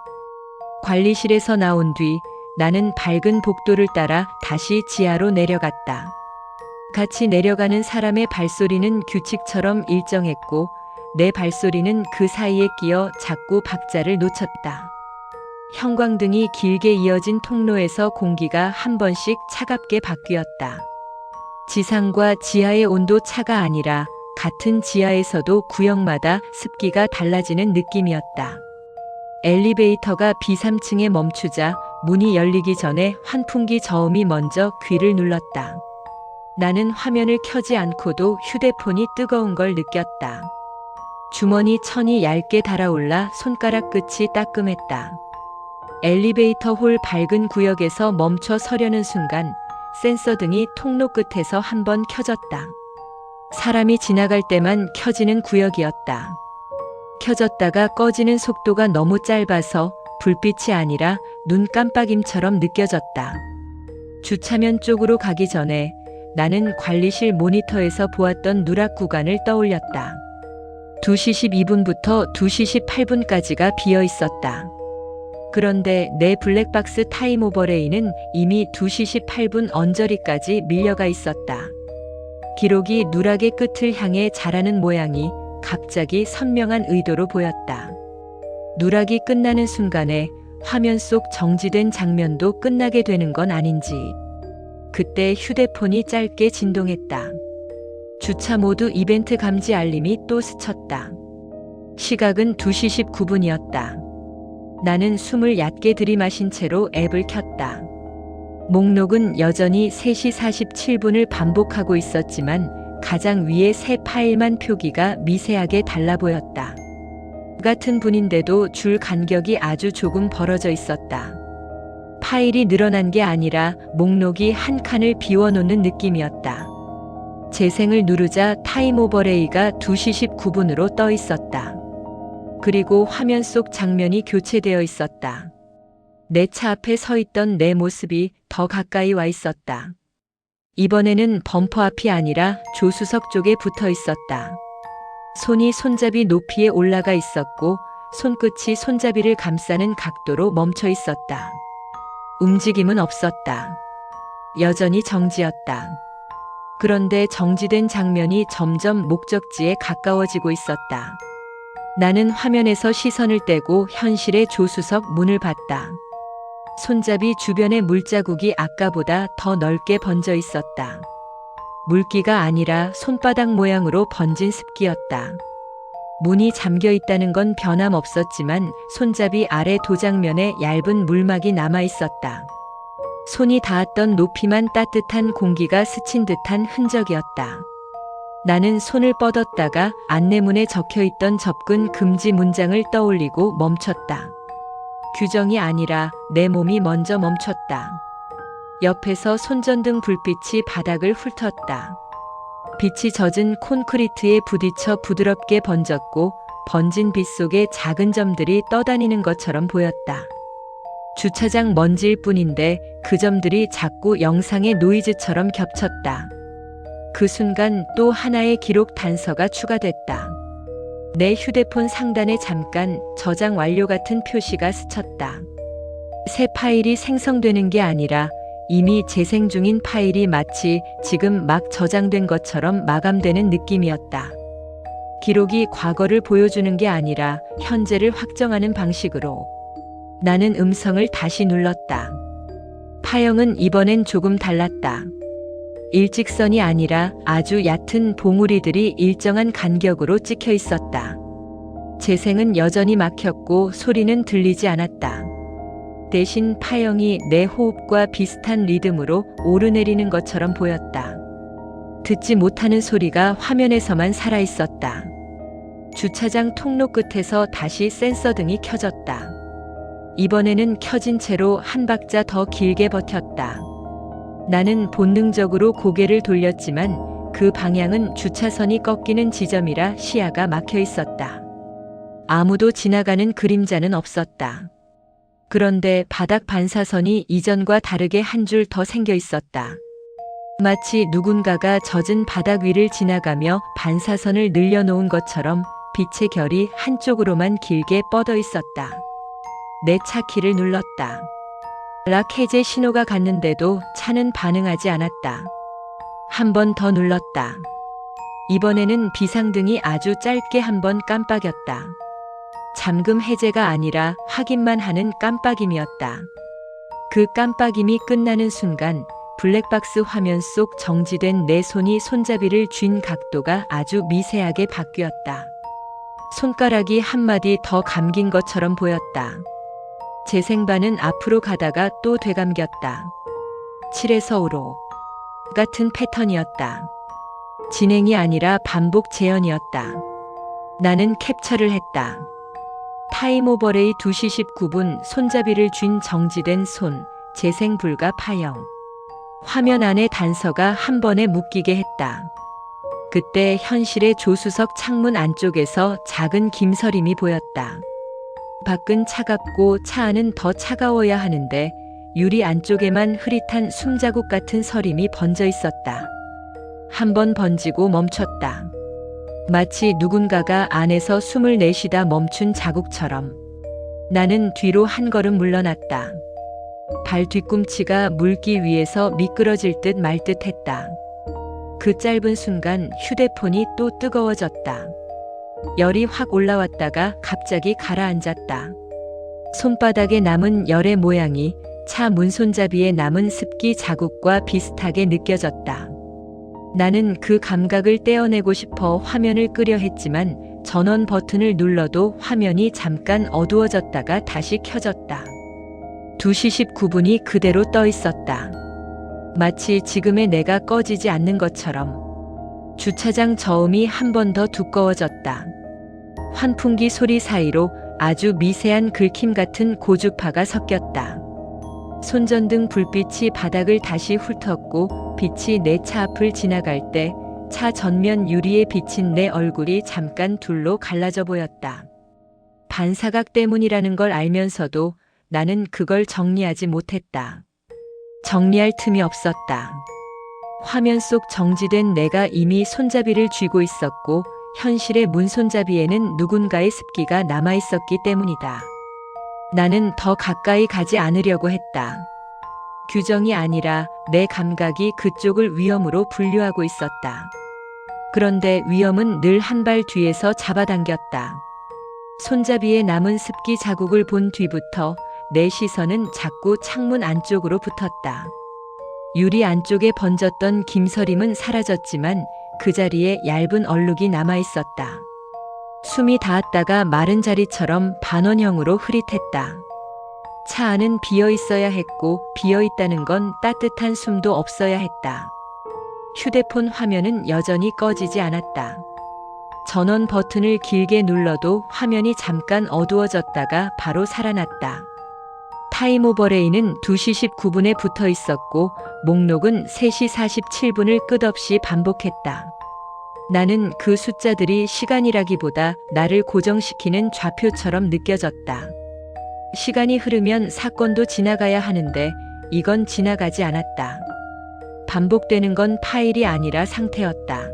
관리실에서 나온 뒤 나는 밝은 복도를 따라 다시 지하로 내려갔다. 같이 내려가는 사람의 발소리는 규칙처럼 일정했고 내 발소리는 그 사이에 끼어 자꾸 박자를 놓쳤다. 형광등이 길게 이어진 통로에서 공기가 한 번씩 차갑게 바뀌었다. 지상과 지하의 온도 차가 아니라 같은 지하에서도 구역마다 습기가 달라지는 느낌이었다. 엘리베이터가 B3층에 멈추자 문이 열리기 전에 환풍기 저음이 먼저 귀를 눌렀다. 나는 화면을 켜지 않고도 휴대폰이 뜨거운 걸 느꼈다. 주머니 천이 얇게 달아올라 손가락 끝이 따끔했다. 엘리베이터 홀 밝은 구역에서 멈춰 서려는 순간 센서 등이 통로 끝에서 한 번 켜졌다. 사람이 지나갈 때만 켜지는 구역이었다. 켜졌다가 꺼지는 속도가 너무 짧아서 불빛이 아니라 눈 깜빡임처럼 느껴졌다. 주차면 쪽으로 가기 전에 나는 관리실 모니터에서 보았던 누락 구간을 떠올렸다. 2시 12분부터 2시 18분까지가 비어 있었다. 그런데 내 블랙박스 타임 오버레이는 이미 2시 18분 언저리까지 밀려가 있었다. 기록이 누락의 끝을 향해 자라는 모양이 갑자기 선명한 의도로 보였다. 누락이 끝나는 순간에 화면 속 정지된 장면도 끝나게 되는 건 아닌지. 그때 휴대폰이 짧게 진동했다. 주차 모드 이벤트 감지 알림이 또 스쳤다. 시각은 2시 19분이었다. 나는 숨을 얕게 들이마신 채로 앱을 켰다. 목록은 여전히 3시 47분을 반복하고 있었지만 가장 위에 새 파일만 표기가 미세하게 달라 보였다. 같은 분인데도 줄 간격이 아주 조금 벌어져 있었다. 파일이 늘어난 게 아니라 목록이 한 칸을 비워놓는 느낌이었다. 재생을 누르자 타임 오버레이가 2시 19분으로 떠 있었다. 그리고 화면 속 장면이 교체되어 있었다. 내 차 앞에 서 있던 내 모습이 더 가까이 와 있었다. 이번에는 범퍼 앞이 아니라 조수석 쪽에 붙어 있었다. 손이 손잡이 높이에 올라가 있었고 손끝이 손잡이를 감싸는 각도로 멈춰 있었다. 움직임은 없었다. 여전히 정지였다. 그런데 정지된 장면이 점점 목적지에 가까워지고 있었다. 나는 화면에서 시선을 떼고 현실의 조수석 문을 봤다. 손잡이 주변의 물자국이 아까보다 더 넓게 번져 있었다. 물기가 아니라 손바닥 모양으로 번진 습기였다. 문이 잠겨 있다는 건 변함없었지만 손잡이 아래 도장면에 얇은 물막이 남아 있었다. 손이 닿았던 높이만 따뜻한 공기가 스친 듯한 흔적이었다. 나는 손을 뻗었다가 안내문에 적혀있던 접근 금지 문장을 떠올리고 멈췄다. 규정이 아니라 내 몸이 먼저 멈췄다. 옆에서 손전등 불빛이 바닥을 훑었다. 빛이 젖은 콘크리트에 부딪혀 부드럽게 번졌고 번진 빛 속에 작은 점들이 떠다니는 것처럼 보였다. 주차장 먼지일 뿐인데 그 점들이 자꾸 영상의 노이즈처럼 겹쳤다. 그 순간 또 하나의 기록 단서가 추가됐다. 내 휴대폰 상단에 잠깐 저장 완료 같은 표시가 스쳤다. 새 파일이 생성되는 게 아니라 이미 재생 중인 파일이 마치 지금 막 저장된 것처럼 마감되는 느낌이었다. 기록이 과거를 보여주는 게 아니라 현재를 확정하는 방식으로. 나는 음성을 다시 눌렀다. 파형은 이번엔 조금 달랐다. 일직선이 아니라 아주 얕은 봉우리들이 일정한 간격으로 찍혀 있었다. 재생은 여전히 막혔고 소리는 들리지 않았다. 대신 파형이 내 호흡과 비슷한 리듬으로 오르내리는 것처럼 보였다. 듣지 못하는 소리가 화면에서만 살아있었다. 주차장 통로 끝에서 다시 센서 등이 켜졌다. 이번에는 켜진 채로 한 박자 더 길게 버텼다. 나는 본능적으로 고개를 돌렸지만 그 방향은 주차선이 꺾이는 지점이라 시야가 막혀 있었다. 아무도 지나가는 그림자는 없었다. 그런데 바닥 반사선이 이전과 다르게 한 줄 더 생겨 있었다. 마치 누군가가 젖은 바닥 위를 지나가며 반사선을 늘려놓은 것처럼 빛의 결이 한쪽으로만 길게 뻗어 있었다. 내 차 키를 눌렀다. 락 해제 신호가 갔는데도 차는 반응하지 않았다. 한 번 더 눌렀다. 이번에는 비상등이 아주 짧게 한 번 깜빡였다. 잠금 해제가 아니라 확인만 하는 깜빡임이었다. 그 깜빡임이 끝나는 순간 블랙박스 화면 속 정지된 내 손이 손잡이를 쥔 각도가 아주 미세하게 바뀌었다. 손가락이 한마디 더 감긴 것처럼 보였다. 재생반은 앞으로 가다가 또 되감겼다. 7에서 5로 같은 패턴이었다. 진행이 아니라 반복 재현이었다. 나는 캡처를 했다. 타임 오버레이 2시 19분 손잡이를 쥔 정지된 손, 재생 불가 파형. 화면 안에 단서가 한 번에 묶이게 했다. 그때 현실의 조수석 창문 안쪽에서 작은 김서림이 보였다. 밖은 차갑고 차 안은 더 차가워야 하는데 유리 안쪽에만 흐릿한 숨자국 같은 서림이 번져 있었다. 한 번 번지고 멈췄다. 마치 누군가가 안에서 숨을 내쉬다 멈춘 자국처럼. 나는 뒤로 한 걸음 물러났다. 발 뒤꿈치가 물기 위에서 미끄러질 듯 말 듯 했다. 그 짧은 순간 휴대폰이 또 뜨거워졌다. 열이 확 올라왔다가 갑자기 가라앉았다. 손바닥에 남은 열의 모양이 차 문손잡이에 남은 습기 자국과 비슷하게 느껴졌다. 나는 그 감각을 떼어내고 싶어 화면을 끄려 했지만 전원 버튼을 눌러도 화면이 잠깐 어두워졌다가 다시 켜졌다. 2시 19분이 그대로 떠 있었다. 마치 지금의 내가 꺼지지 않는 것처럼. 주차장 저음이 한 번 더 두꺼워졌다. 환풍기 소리 사이로 아주 미세한 긁힘 같은 고주파가 섞였다. 손전등 불빛이 바닥을 다시 훑었고 빛이 내 차 앞을 지나갈 때 차 전면 유리에 비친 내 얼굴이 잠깐 둘로 갈라져 보였다. 반사각 때문이라는 걸 알면서도 나는 그걸 정리하지 못했다. 정리할 틈이 없었다. 화면 속 정지된 내가 이미 손잡이를 쥐고 있었고 현실의 문손잡이에는 누군가의 습기가 남아 있었기 때문이다. 나는 더 가까이 가지 않으려고 했다. 규정이 아니라 내 감각이 그쪽을 위험으로 분류하고 있었다. 그런데 위험은 늘 한 발 뒤에서 잡아당겼다. 손잡이에 남은 습기 자국을 본 뒤부터 내 시선은 자꾸 창문 안쪽으로 붙었다. 유리 안쪽에 번졌던 김서림은 사라졌지만 그 자리에 얇은 얼룩이 남아 있었다. 숨이 닿았다가 마른 자리처럼 반원형으로 흐릿했다. 차 안은 비어 있어야 했고 비어 있다는 건 따뜻한 숨도 없어야 했다. 휴대폰 화면은 여전히 꺼지지 않았다. 전원 버튼을 길게 눌러도 화면이 잠깐 어두워졌다가 바로 살아났다. 타임 오버레이는 2시 19분에 붙어 있었고 목록은 3시 47분을 끝없이 반복했다. 나는 그 숫자들이 시간이라기보다 나를 고정시키는 좌표처럼 느껴졌다. 시간이 흐르면 사건도 지나가야 하는데 이건 지나가지 않았다. 반복되는 건 파일이 아니라 상태였다.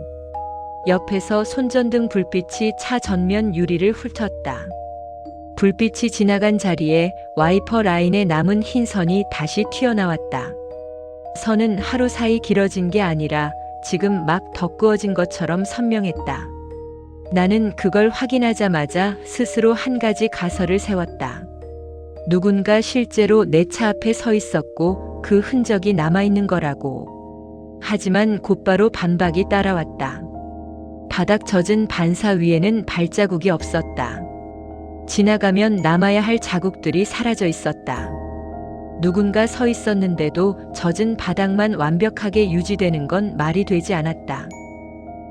옆에서 손전등 불빛이 차 전면 유리를 훑었다. 불빛이 지나간 자리에 와이퍼 라인에 남은 흰 선이 다시 튀어나왔다. 선은 하루 사이 길어진 게 아니라 지금 막 덧그어진 것처럼 선명했다. 나는 그걸 확인하자마자 스스로 한 가지 가설을 세웠다. 누군가 실제로 내 차 앞에 서 있었고 그 흔적이 남아있는 거라고. 하지만 곧바로 반박이 따라왔다. 바닥 젖은 반사 위에는 발자국이 없었다. 지나가면 남아야 할 자국들이 사라져 있었다. 누군가 서 있었는데도 젖은 바닥만 완벽하게 유지되는 건 말이 되지 않았다.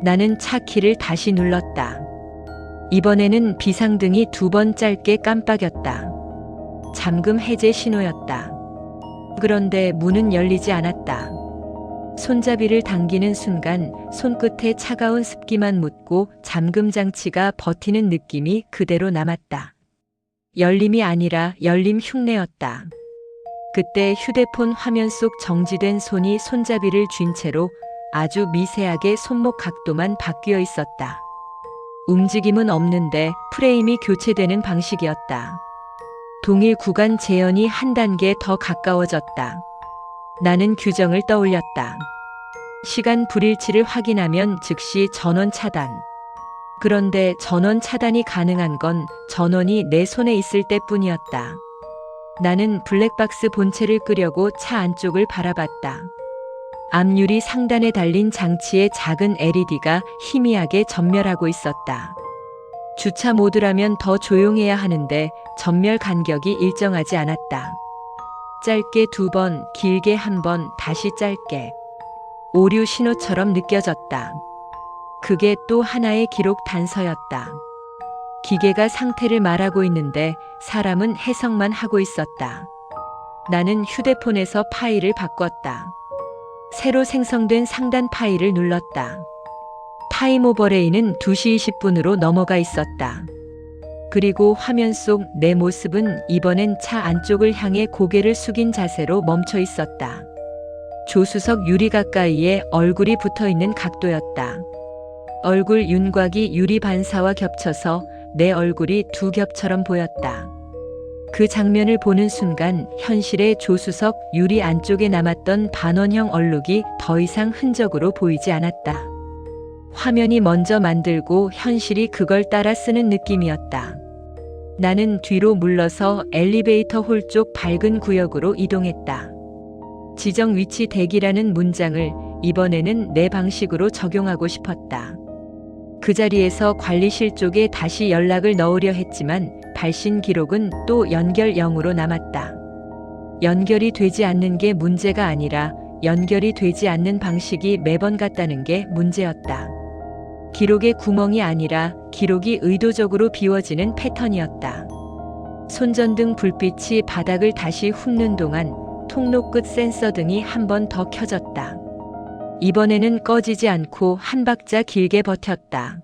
나는 차 키를 다시 눌렀다. 이번에는 비상등이 2번 짧게 깜빡였다. 잠금 해제 신호였다. 그런데 문은 열리지 않았다. 손잡이를 당기는 순간 손끝에 차가운 습기만 묻고 잠금 장치가 버티는 느낌이 그대로 남았다. 열림이 아니라 열림 흉내였다. 그때 휴대폰 화면 속 정지된 손이 손잡이를 쥔 채로 아주 미세하게 손목 각도만 바뀌어 있었다. 움직임은 없는데 프레임이 교체되는 방식이었다. 동일 구간 재현이 한 단계 더 가까워졌다. 나는 규정을 떠올렸다. 시간 불일치를 확인하면 즉시 전원 차단. 그런데 전원 차단이 가능한 건 전원이 내 손에 있을 때뿐이었다. 나는 블랙박스 본체를 끄려고 차 안쪽을 바라봤다. 앞유리 상단에 달린 장치의 작은 LED가 희미하게 전멸하고 있었다. 주차 모드라면 더 조용해야 하는데 전멸 간격이 일정하지 않았다. 짧게 2번, 길게 1번, 다시 짧게. 오류 신호처럼 느껴졌다. 그게 또 하나의 기록 단서였다. 기계가 상태를 말하고 있는데 사람은 해석만 하고 있었다. 나는 휴대폰에서 파일을 바꿨다. 새로 생성된 상단 파일을 눌렀다. 타임 오버레이는 2시 20분으로 넘어가 있었다. 그리고 화면 속 내 모습은 이번엔 차 안쪽을 향해 고개를 숙인 자세로 멈춰 있었다. 조수석 유리 가까이에 얼굴이 붙어 있는 각도였다. 얼굴 윤곽이 유리 반사와 겹쳐서 내 얼굴이 두 겹처럼 보였다. 그 장면을 보는 순간 현실의 조수석 유리 안쪽에 남았던 반원형 얼룩이 더 이상 흔적으로 보이지 않았다. 화면이 먼저 만들고 현실이 그걸 따라 쓰는 느낌이었다. 나는 뒤로 물러서 엘리베이터 홀 쪽 밝은 구역으로 이동했다. 지정 위치 대기라는 문장을 이번에는 내 방식으로 적용하고 싶었다. 그 자리에서 관리실 쪽에 다시 연락을 넣으려 했지만 발신 기록은 또 연결 0으로 남았다. 연결이 되지 않는 게 문제가 아니라 연결이 되지 않는 방식이 매번 같다는 게 문제였다. 기록의 구멍이 아니라 기록이 의도적으로 비워지는 패턴이었다. 손전등 불빛이 바닥을 다시 훑는 동안 통로 끝 센서 등이 한 번 더 켜졌다. 이번에는 꺼지지 않고 한 박자 길게 버텼다.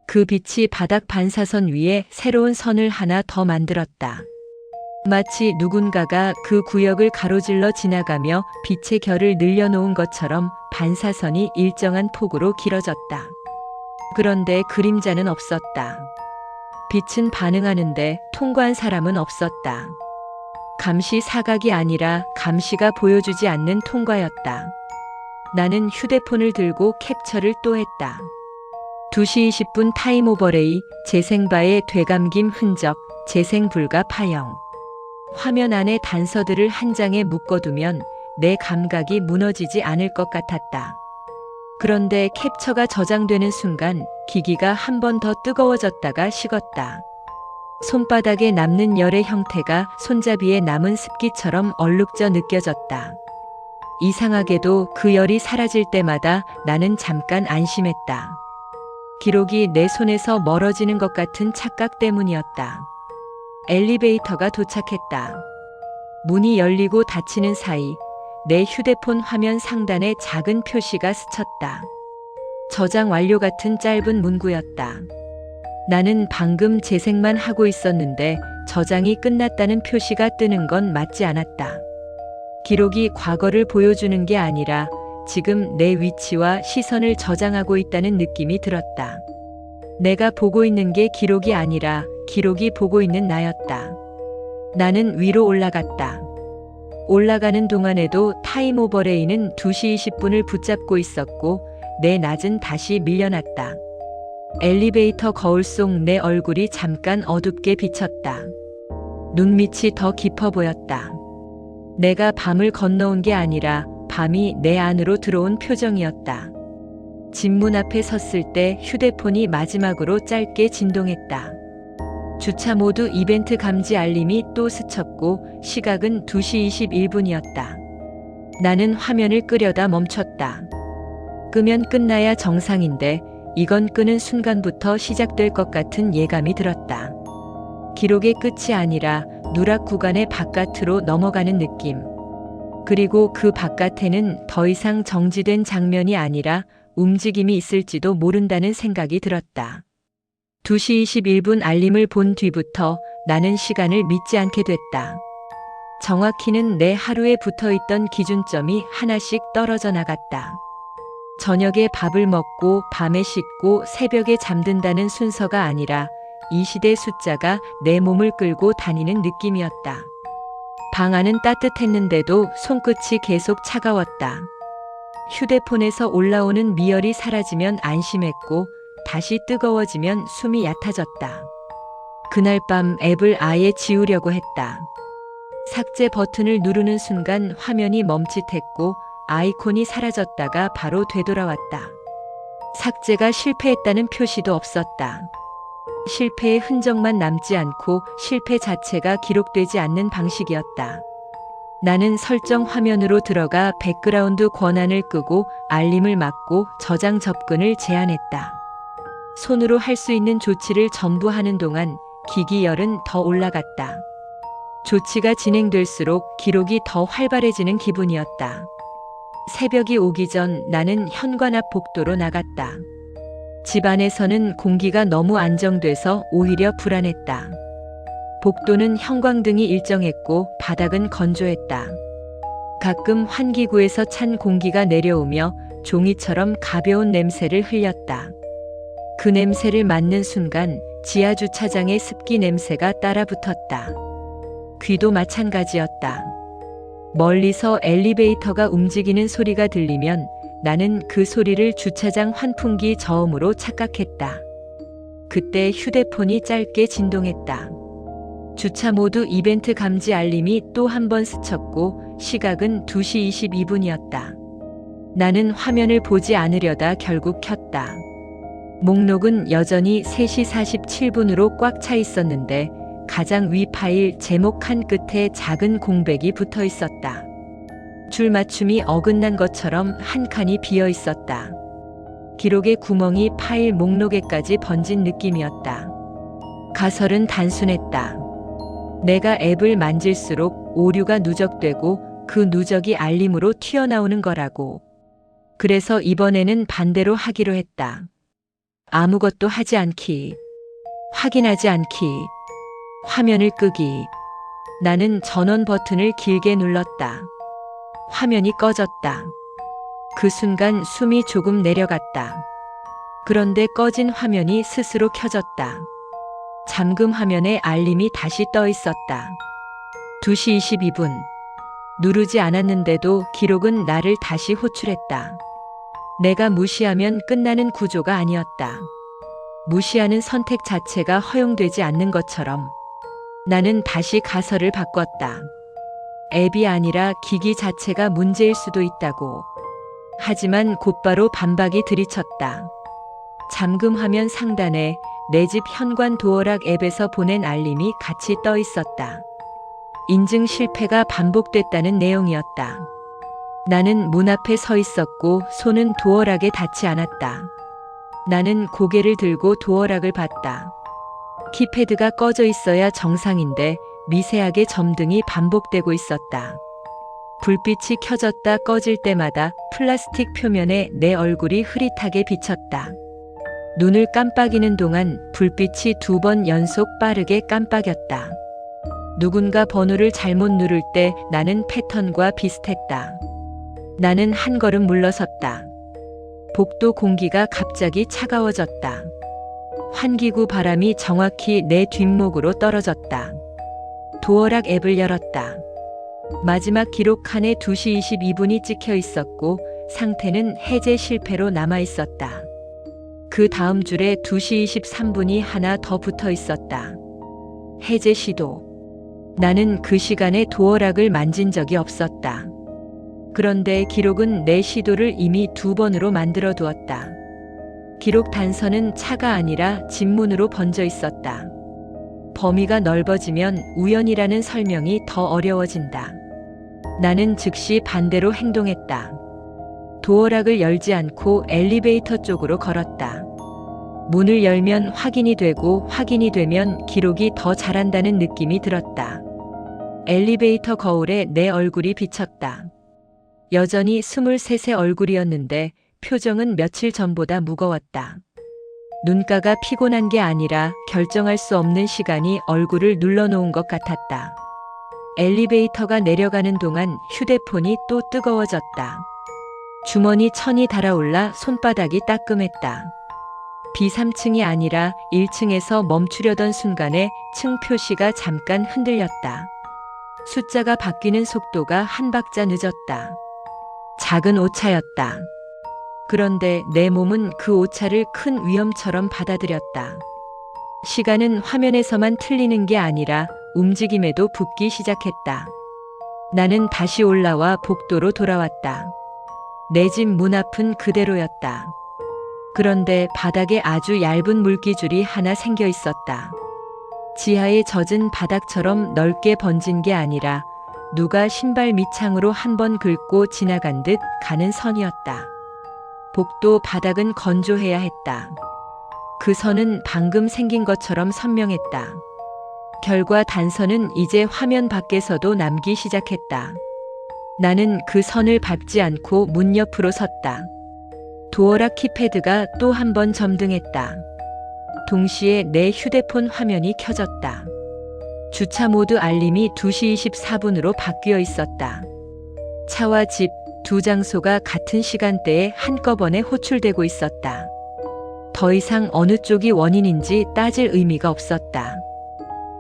그 빛이 바닥 반사선 위에 새로운 선을 하나 더 만들었다. 마치 누군가가 그 구역을 가로질러 지나가며 빛의 결을 늘려놓은 것처럼 반사선이 일정한 폭으로 길어졌다. 그런데 그림자는 없었다. 빛은 반응하는데 통과한 사람은 없었다. 감시 사각이 아니라 감시가 보여주지 않는 통과였다. 나는 휴대폰을 들고 캡처를 또 했다. 2시 20분 타임 오버레이, 재생바의 되감김 흔적, 재생 불가 파형. 화면 안에 단서들을 한 장에 묶어두면 내 감각이 무너지지 않을 것 같았다. 그런데 캡처가 저장되는 순간 기기가 한 번 더 뜨거워졌다가 식었다. 손바닥에 남는 열의 형태가 손잡이에 남은 습기처럼 얼룩져 느껴졌다. 이상하게도 그 열이 사라질 때마다 나는 잠깐 안심했다. 기록이 내 손에서 멀어지는 것 같은 착각 때문이었다. 엘리베이터가 도착했다. 문이 열리고 닫히는 사이 내 휴대폰 화면 상단에 작은 표시가 스쳤다. 저장 완료 같은 짧은 문구였다. 나는 방금 재생만 하고 있었는데 저장이 끝났다는 표시가 뜨는 건 맞지 않았다. 기록이 과거를 보여주는 게 아니라 지금 내 위치와 시선을 저장하고 있다는 느낌이 들었다. 내가 보고 있는 게 기록이 아니라 기록이 보고 있는 나였다. 나는 위로 올라갔다. 올라가는 동안에도 타임 오버레이는 2시 20분을 붙잡고 있었고 내 낮은 다시 밀려났다. 엘리베이터 거울 속 내 얼굴이 잠깐 어둡게 비쳤다. 눈밑이 더 깊어 보였다. 내가 밤을 건너온 게 아니라 밤이 내 안으로 들어온 표정이었다. 집 문 앞에 섰을 때 휴대폰이 마지막으로 짧게 진동했다. 주차 모드 이벤트 감지 알림이 또 스쳤고 시각은 2시 21분이었다. 나는 화면을 끄려다 멈췄다. 끄면 끝나야 정상인데 이건 끄는 순간부터 시작될 것 같은 예감이 들었다. 기록의 끝이 아니라 누락 구간의 바깥으로 넘어가는 느낌. 그리고 그 바깥에는 더 이상 정지된 장면이 아니라 움직임이 있을지도 모른다는 생각이 들었다. 2시 21분 알림을 본 뒤부터 나는 시간을 믿지 않게 됐다. 정확히는 내 하루에 붙어있던 기준점이 하나씩 떨어져 나갔다. 저녁에 밥을 먹고 밤에 씻고 새벽에 잠든다는 순서가 아니라 이 시대 숫자가 내 몸을 끌고 다니는 느낌이었다. 방 안은 따뜻했는데도 손끝이 계속 차가웠다. 휴대폰에서 올라오는 미열이 사라지면 안심했고 다시 뜨거워지면 숨이 얕아졌다. 그날 밤 앱을 아예 지우려고 했다. 삭제 버튼을 누르는 순간 화면이 멈칫했고 아이콘이 사라졌다가 바로 되돌아왔다. 삭제가 실패했다는 표시도 없었다. 실패의 흔적만 남지 않고 실패 자체가 기록되지 않는 방식이었다. 나는 설정 화면으로 들어가 백그라운드 권한을 끄고 알림을 막고 저장 접근을 제한했다. 손으로 할 수 있는 조치를 전부 하는 동안 기기 열은 더 올라갔다. 조치가 진행될수록 기록이 더 활발해지는 기분이었다. 새벽이 오기 전 나는 현관 앞 복도로 나갔다. 집 안에서는 공기가 너무 안정돼서 오히려 불안했다. 복도는 형광등이 일정했고 바닥은 건조했다. 가끔 환기구에서 찬 공기가 내려오며 종이처럼 가벼운 냄새를 흘렸다. 그 냄새를 맡는 순간 지하 주차장의 습기 냄새가 따라 붙었다. 귀도 마찬가지였다. 멀리서 엘리베이터가 움직이는 소리가 들리면 나는 그 소리를 주차장 환풍기 저음으로 착각했다. 그때 휴대폰이 짧게 진동했다. 주차 모드 이벤트 감지 알림이 또 한 번 스쳤고 시각은 2시 22분이었다. 나는 화면을 보지 않으려다 결국 켰다. 목록은 여전히 3시 47분으로 꽉 차 있었는데 가장 위 파일 제목 한 끝에 작은 공백이 붙어 있었다. 줄 맞춤이 어긋난 것처럼 한 칸이 비어 있었다. 기록의 구멍이 파일 목록에까지 번진 느낌이었다. 가설은 단순했다. 내가 앱을 만질수록 오류가 누적되고 그 누적이 알림으로 튀어나오는 거라고. 그래서 이번에는 반대로 하기로 했다. 아무것도 하지 않기. 확인하지 않기. 화면을 끄기. 나는 전원 버튼을 길게 눌렀다. 화면이 꺼졌다. 그 순간 숨이 조금 내려갔다. 그런데 꺼진 화면이 스스로 켜졌다. 잠금 화면에 알림이 다시 떠 있었다. 2시 22분. 누르지 않았는데도 기록은 나를 다시 호출했다. 내가 무시하면 끝나는 구조가 아니었다. 무시하는 선택 자체가 허용되지 않는 것처럼. 나는 다시 가설을 바꿨다. 앱이 아니라 기기 자체가 문제일 수도 있다고. 하지만 곧바로 반박이 들이쳤다. 잠금 화면 상단에 내 집 현관 도어락 앱에서 보낸 알림이 같이 떠 있었다. 인증 실패가 반복됐다는 내용이었다. 나는 문 앞에 서 있었고 손은 도어락에 닿지 않았다. 나는 고개를 들고 도어락을 봤다. 키패드가 꺼져 있어야 정상인데 미세하게 점등이 반복되고 있었다. 불빛이 켜졌다 꺼질 때마다 플라스틱 표면에 내 얼굴이 흐릿하게 비쳤다. 눈을 깜빡이는 동안 불빛이 2번 연속 빠르게 깜빡였다. 누군가 번호를 잘못 누를 때 나는 패턴과 비슷했다. 나는 한 걸음 물러섰다. 복도 공기가 갑자기 차가워졌다. 환기구 바람이 정확히 내 뒷목으로 떨어졌다. 도어락 앱을 열었다. 마지막 기록 칸에 2시 22분이 찍혀 있었고 상태는 해제 실패로 남아 있었다. 그 다음 줄에 2시 23분이 하나 더 붙어 있었다. 해제 시도. 나는 그 시간에 도어락을 만진 적이 없었다. 그런데 기록은 내 시도를 이미 2번으로 만들어 두었다. 기록 단서는 차가 아니라 진문으로 번져 있었다. 범위가 넓어지면 우연이라는 설명이 더 어려워진다. 나는 즉시 반대로 행동했다. 도어락을 열지 않고 엘리베이터 쪽으로 걸었다. 문을 열면 확인이 되고 확인이 되면 기록이 더 잘한다는 느낌이 들었다. 엘리베이터 거울에 내 얼굴이 비쳤다. 여전히 23세 얼굴이었는데 표정은 며칠 전보다 무거웠다. 눈가가 피곤한 게 아니라 결정할 수 없는 시간이 얼굴을 눌러놓은 것 같았다. 엘리베이터가 내려가는 동안 휴대폰이 또 뜨거워졌다. 주머니 천이 달아올라 손바닥이 따끔했다. B3층이 아니라 1층에서 멈추려던 순간에 층 표시가 잠깐 흔들렸다. 숫자가 바뀌는 속도가 한 박자 늦었다. 작은 오차였다. 그런데 내 몸은 그 오차를 큰 위험처럼 받아들였다. 시간은 화면에서만 틀리는 게 아니라 움직임에도 붙기 시작했다. 나는 다시 올라와 복도로 돌아왔다. 내 집 문 앞은 그대로였다. 그런데 바닥에 아주 얇은 물기줄이 하나 생겨 있었다. 지하에 젖은 바닥처럼 넓게 번진 게 아니라 누가 신발 밑창으로 한 번 긁고 지나간 듯 가는 선이었다. 복도 바닥은 건조해야 했다. 그 선은 방금 생긴 것처럼 선명했다. 결과 단선은 이제 화면 밖에서도 남기 시작했다. 나는 그 선을 밟지 않고 문 옆으로 섰다. 도어락 키패드가 또 한 번 점등했다. 동시에 내 휴대폰 화면이 켜졌다. 주차 모드 알림이 2시 24분으로 바뀌어 있었다. 차와 집, 두 장소가 같은 시간대에 한꺼번에 호출되고 있었다. 더 이상 어느 쪽이 원인인지 따질 의미가 없었다.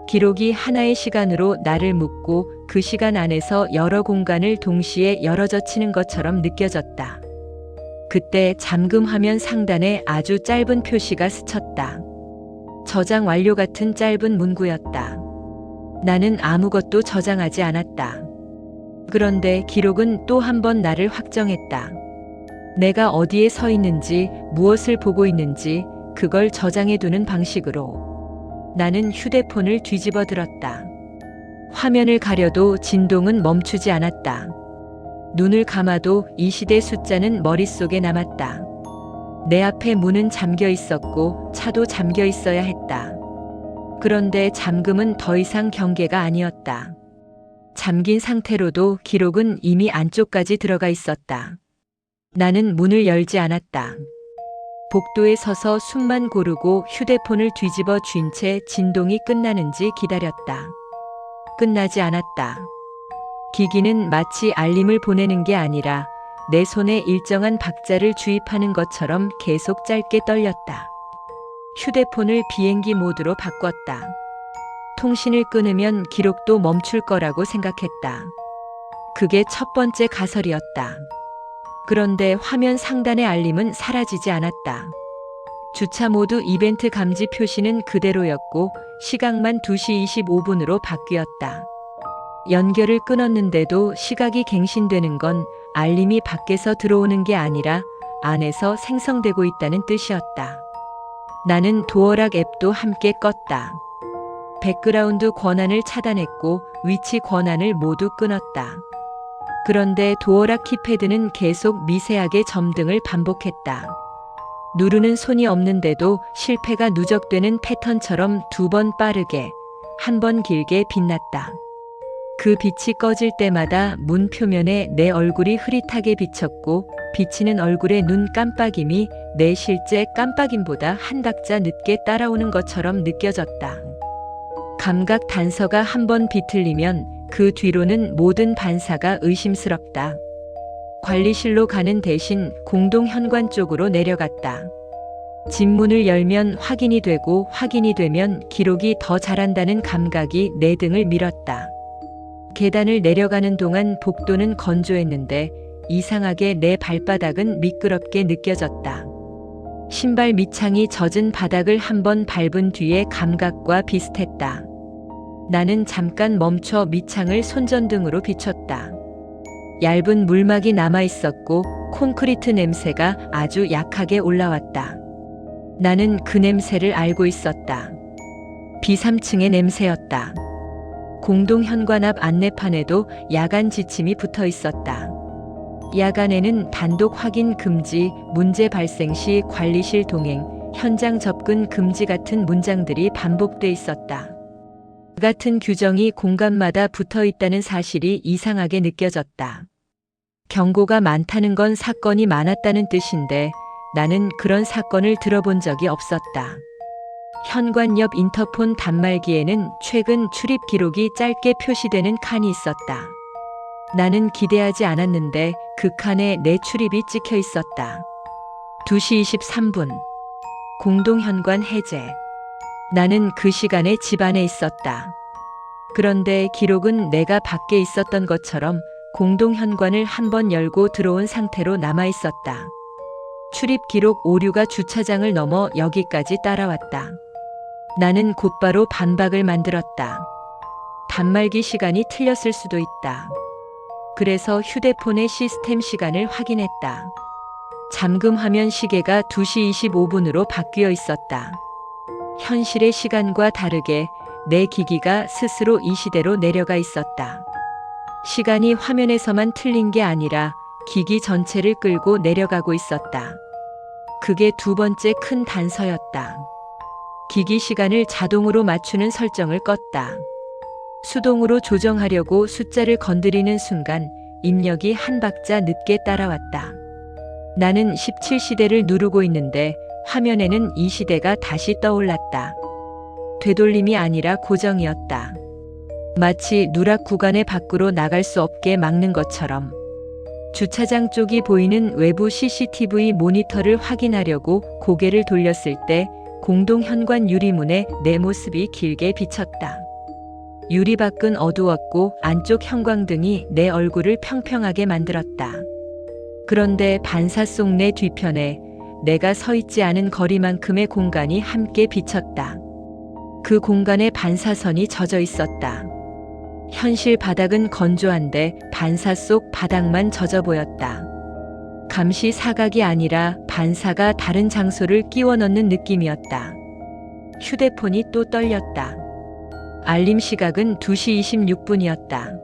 기록이 하나의 시간으로 나를 묶고 그 시간 안에서 여러 공간을 동시에 열어젖히는 것처럼 느껴졌다. 그때 잠금 화면 상단에 아주 짧은 표시가 스쳤다. 저장 완료 같은 짧은 문구였다. 나는 아무것도 저장하지 않았다. 그런데 기록은 또 한 번 나를 확정했다. 내가 어디에 서 있는지, 무엇을 보고 있는지, 그걸 저장해두는 방식으로. 나는 휴대폰을 뒤집어 들었다. 화면을 가려도 진동은 멈추지 않았다. 눈을 감아도 이 시대 숫자는 머릿속에 남았다. 내 앞에 문은 잠겨 있었고 차도 잠겨 있어야 했다. 그런데 잠금은 더 이상 경계가 아니었다. 잠긴 상태로도 기록은 이미 안쪽까지 들어가 있었다. 나는 문을 열지 않았다. 복도에 서서 숨만 고르고 휴대폰을 뒤집어 쥔 채 진동이 끝나는지 기다렸다. 끝나지 않았다. 기기는 마치 알림을 보내는 게 아니라 내 손에 일정한 박자를 주입하는 것처럼 계속 짧게 떨렸다. 휴대폰을 비행기 모드로 바꿨다. 통신을 끊으면 기록도 멈출 거라고 생각했다. 그게 첫 번째 가설이었다. 그런데 화면 상단의 알림은 사라지지 않았다. 주차 모드 이벤트 감지 표시는 그대로였고 시각만 2시 25분으로 바뀌었다. 연결을 끊었는데도 시각이 갱신되는 건 알림이 밖에서 들어오는 게 아니라 안에서 생성되고 있다는 뜻이었다. 나는 도어락 앱도 함께 껐다. 백그라운드 권한을 차단했고 위치 권한을 모두 끊었다. 그런데 도어락 키패드는 계속 미세하게 점등을 반복했다. 누르는 손이 없는데도 실패가 누적되는 패턴처럼 2번 빠르게, 한 번 길게 빛났다. 그 빛이 꺼질 때마다 문 표면에 내 얼굴이 흐릿하게 비쳤고 비치는 얼굴의 눈 깜빡임이 내 실제 깜빡임보다 한 박자 늦게 따라오는 것처럼 느껴졌다. 감각 단서가 한 번 비틀리면 그 뒤로는 모든 반사가 의심스럽다. 관리실로 가는 대신 공동 현관 쪽으로 내려갔다. 집 문을 열면 확인이 되고 확인이 되면 기록이 더 잘한다는 감각이 내 등을 밀었다. 계단을 내려가는 동안 복도는 건조했는데 이상하게 내 발바닥은 미끄럽게 느껴졌다. 신발 밑창이 젖은 바닥을 한번 밟은 뒤의 감각과 비슷했다. 나는 잠깐 멈춰 밑창을 손전등으로 비췄다. 얇은 물막이 남아있었고 콘크리트 냄새가 아주 약하게 올라왔다. 나는 그 냄새를 알고 있었다. B3층의 냄새였다. 공동 현관 앞 안내판에도 야간 지침이 붙어 있었다. 야간에는 단독 확인 금지, 문제 발생 시 관리실 동행, 현장 접근 금지 같은 문장들이 반복돼 있었다. 그 같은 규정이 공간마다 붙어 있다는 사실이 이상하게 느껴졌다. 경고가 많다는 건 사건이 많았다는 뜻인데 나는 그런 사건을 들어본 적이 없었다. 현관 옆 인터폰 단말기에는 최근 출입 기록이 짧게 표시되는 칸이 있었다. 나는 기대하지 않았는데 그 칸에 내 출입이 찍혀 있었다. 2시 23분. 공동 현관 해제. 나는 그 시간에 집 안에 있었다. 그런데 기록은 내가 밖에 있었던 것처럼 공동 현관을 한 번 열고 들어온 상태로 남아 있었다. 출입 기록 오류가 주차장을 넘어 여기까지 따라왔다. 나는 곧바로 반박을 만들었다. 단말기 시간이 틀렸을 수도 있다. 그래서 휴대폰의 시스템 시간을 확인했다. 잠금 화면 시계가 2시 25분으로 바뀌어 있었다. 현실의 시간과 다르게 내 기기가 스스로 이 시대로 내려가 있었다. 시간이 화면에서만 틀린 게 아니라 기기 전체를 끌고 내려가고 있었다. 그게 두 번째 큰 단서였다. 기기 시간을 자동으로 맞추는 설정을 껐다. 수동으로 조정하려고 숫자를 건드리는 순간 입력이 한 박자 늦게 따라왔다. 나는 17시대를 누르고 있는데 화면에는 이 시대가 다시 떠올랐다. 되돌림이 아니라 고정이었다. 마치 누락 구간의 밖으로 나갈 수 없게 막는 것처럼. 주차장 쪽이 보이는 외부 CCTV 모니터를 확인하려고 고개를 돌렸을 때 공동 현관 유리문에 내 모습이 길게 비쳤다. 유리 밖은 어두웠고 안쪽 형광등이 내 얼굴을 평평하게 만들었다. 그런데 반사 속 내 뒤편에 내가 서 있지 않은 거리만큼의 공간이 함께 비쳤다. 그 공간에 반사선이 젖어 있었다. 현실 바닥은 건조한데 반사 속 바닥만 젖어 보였다. 감시 사각이 아니라 반사가 다른 장소를 끼워 넣는 느낌이었다. 휴대폰이 또 떨렸다. 알림 시각은 2시 26분이었다.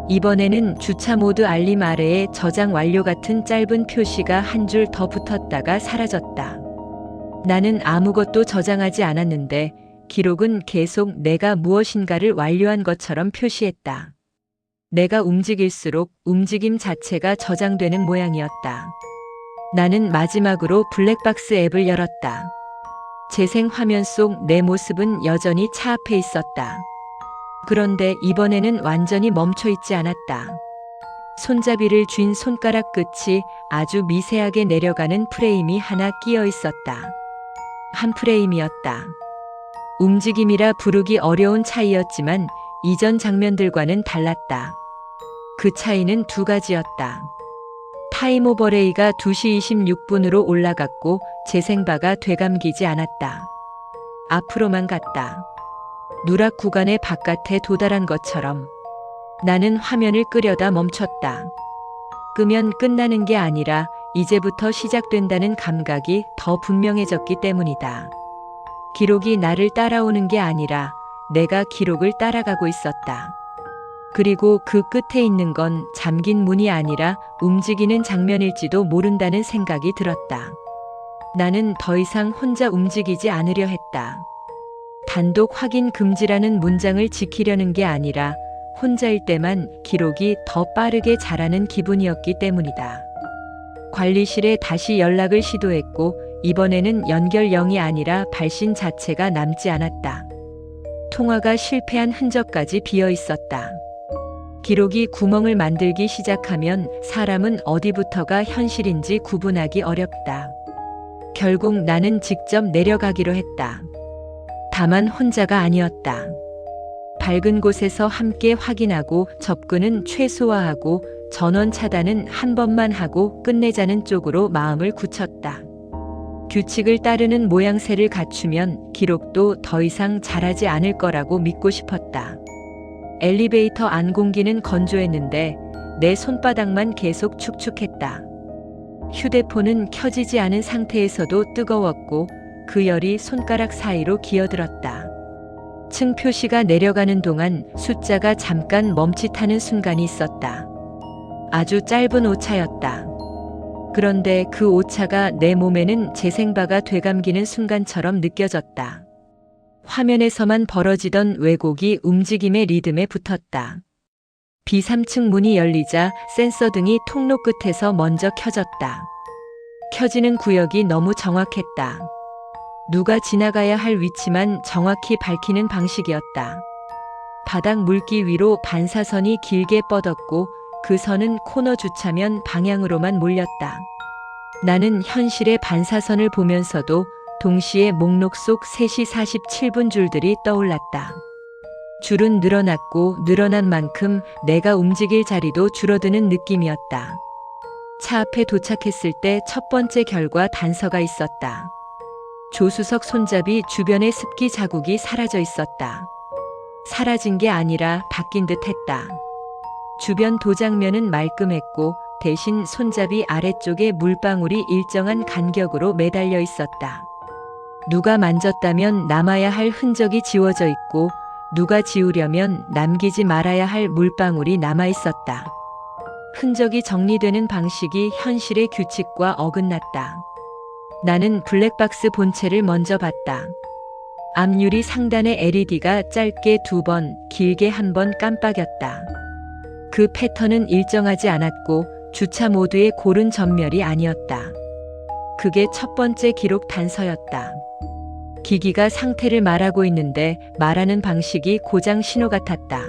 이번에는 주차 모드 알림 아래에 저장 완료 같은 짧은 표시가 한 줄 더 붙었다가 사라졌다. 나는 아무것도 저장하지 않았는데 기록은 계속 내가 무엇인가를 완료한 것처럼 표시했다. 내가 움직일수록 움직임 자체가 저장되는 모양이었다. 나는 마지막으로 블랙박스 앱을 열었다. 재생 화면 속 내 모습은 여전히 차 앞에 있었다. 그런데 이번에는 완전히 멈춰 있지 않았다. 손잡이를 쥔 손가락 끝이 아주 미세하게 내려가는 프레임이 하나 끼어 있었다. 한 프레임이었다. 움직임이라 부르기 어려운 차이였지만 이전 장면들과는 달랐다. 그 차이는 두 가지였다. 타임 오버레이가 2시 26분으로 올라갔고 재생바가 되감기지 않았다. 앞으로만 갔다. 누락 구간의 바깥에 도달한 것처럼. 나는 화면을 끄려다 멈췄다. 끄면 끝나는 게 아니라 이제부터 시작된다는 감각이 더 분명해졌기 때문이다. 기록이 나를 따라오는 게 아니라 내가 기록을 따라가고 있었다. 그리고 그 끝에 있는 건 잠긴 문이 아니라 움직이는 장면일지도 모른다는 생각이 들었다. 나는 더 이상 혼자 움직이지 않으려 했다. 단독 확인 금지라는 문장을 지키려는 게 아니라 혼자일 때만 기록이 더 빠르게 자라는 기분이었기 때문이다. 관리실에 다시 연락을 시도했고 이번에는 연결 0이 아니라 발신 자체가 남지 않았다. 통화가 실패한 흔적까지 비어 있었다. 기록이 구멍을 만들기 시작하면 사람은 어디부터가 현실인지 구분하기 어렵다. 결국 나는 직접 내려가기로 했다. 다만 혼자가 아니었다. 밝은 곳에서 함께 확인하고 접근은 최소화하고 전원 차단은 한 번만 하고 끝내자는 쪽으로 마음을 굳혔다. 규칙을 따르는 모양새를 갖추면 기록도 더 이상 자라지 않을 거라고 믿고 싶었다. 엘리베이터 안 공기는 건조했는데 내 손바닥만 계속 축축했다. 휴대폰은 켜지지 않은 상태에서도 뜨거웠고 그 열이 손가락 사이로 기어들었다. 층 표시가 내려가는 동안 숫자가 잠깐 멈칫하는 순간이 있었다. 아주 짧은 오차였다. 그런데 그 오차가 내 몸에는 재생바가 되감기는 순간처럼 느껴졌다. 화면에서만 벌어지던 왜곡이 움직임의 리듬에 붙었다. B3층 문이 열리자 센서 등이 통로 끝에서 먼저 켜졌다. 켜지는 구역이 너무 정확했다. 누가 지나가야 할 위치만 정확히 밝히는 방식이었다. 바닥 물기 위로 반사선이 길게 뻗었고 그 선은 코너 주차면 방향으로만 몰렸다. 나는 현실의 반사선을 보면서도 동시에 목록 속 3시 47분 줄들이 떠올랐다. 줄은 늘어났고 늘어난 만큼 내가 움직일 자리도 줄어드는 느낌이었다. 차 앞에 도착했을 때 첫 번째 결과 단서가 있었다. 조수석 손잡이 주변의 습기 자국이 사라져 있었다. 사라진 게 아니라 바뀐 듯 했다. 주변 도장면은 말끔했고 대신 손잡이 아래쪽에 물방울이 일정한 간격으로 매달려 있었다. 누가 만졌다면 남아야 할 흔적이 지워져 있고 누가 지우려면 남기지 말아야 할 물방울이 남아 있었다. 흔적이 정리되는 방식이 현실의 규칙과 어긋났다. 나는 블랙박스 본체를 먼저 봤다. 앞유리 상단의 LED가 짧게 2번, 길게 1번 깜빡였다. 그 패턴은 일정하지 않았고 주차 모드의 고른 전멸이 아니었다. 그게 첫 번째 기록 단서였다. 기기가 상태를 말하고 있는데 말하는 방식이 고장 신호 같았다.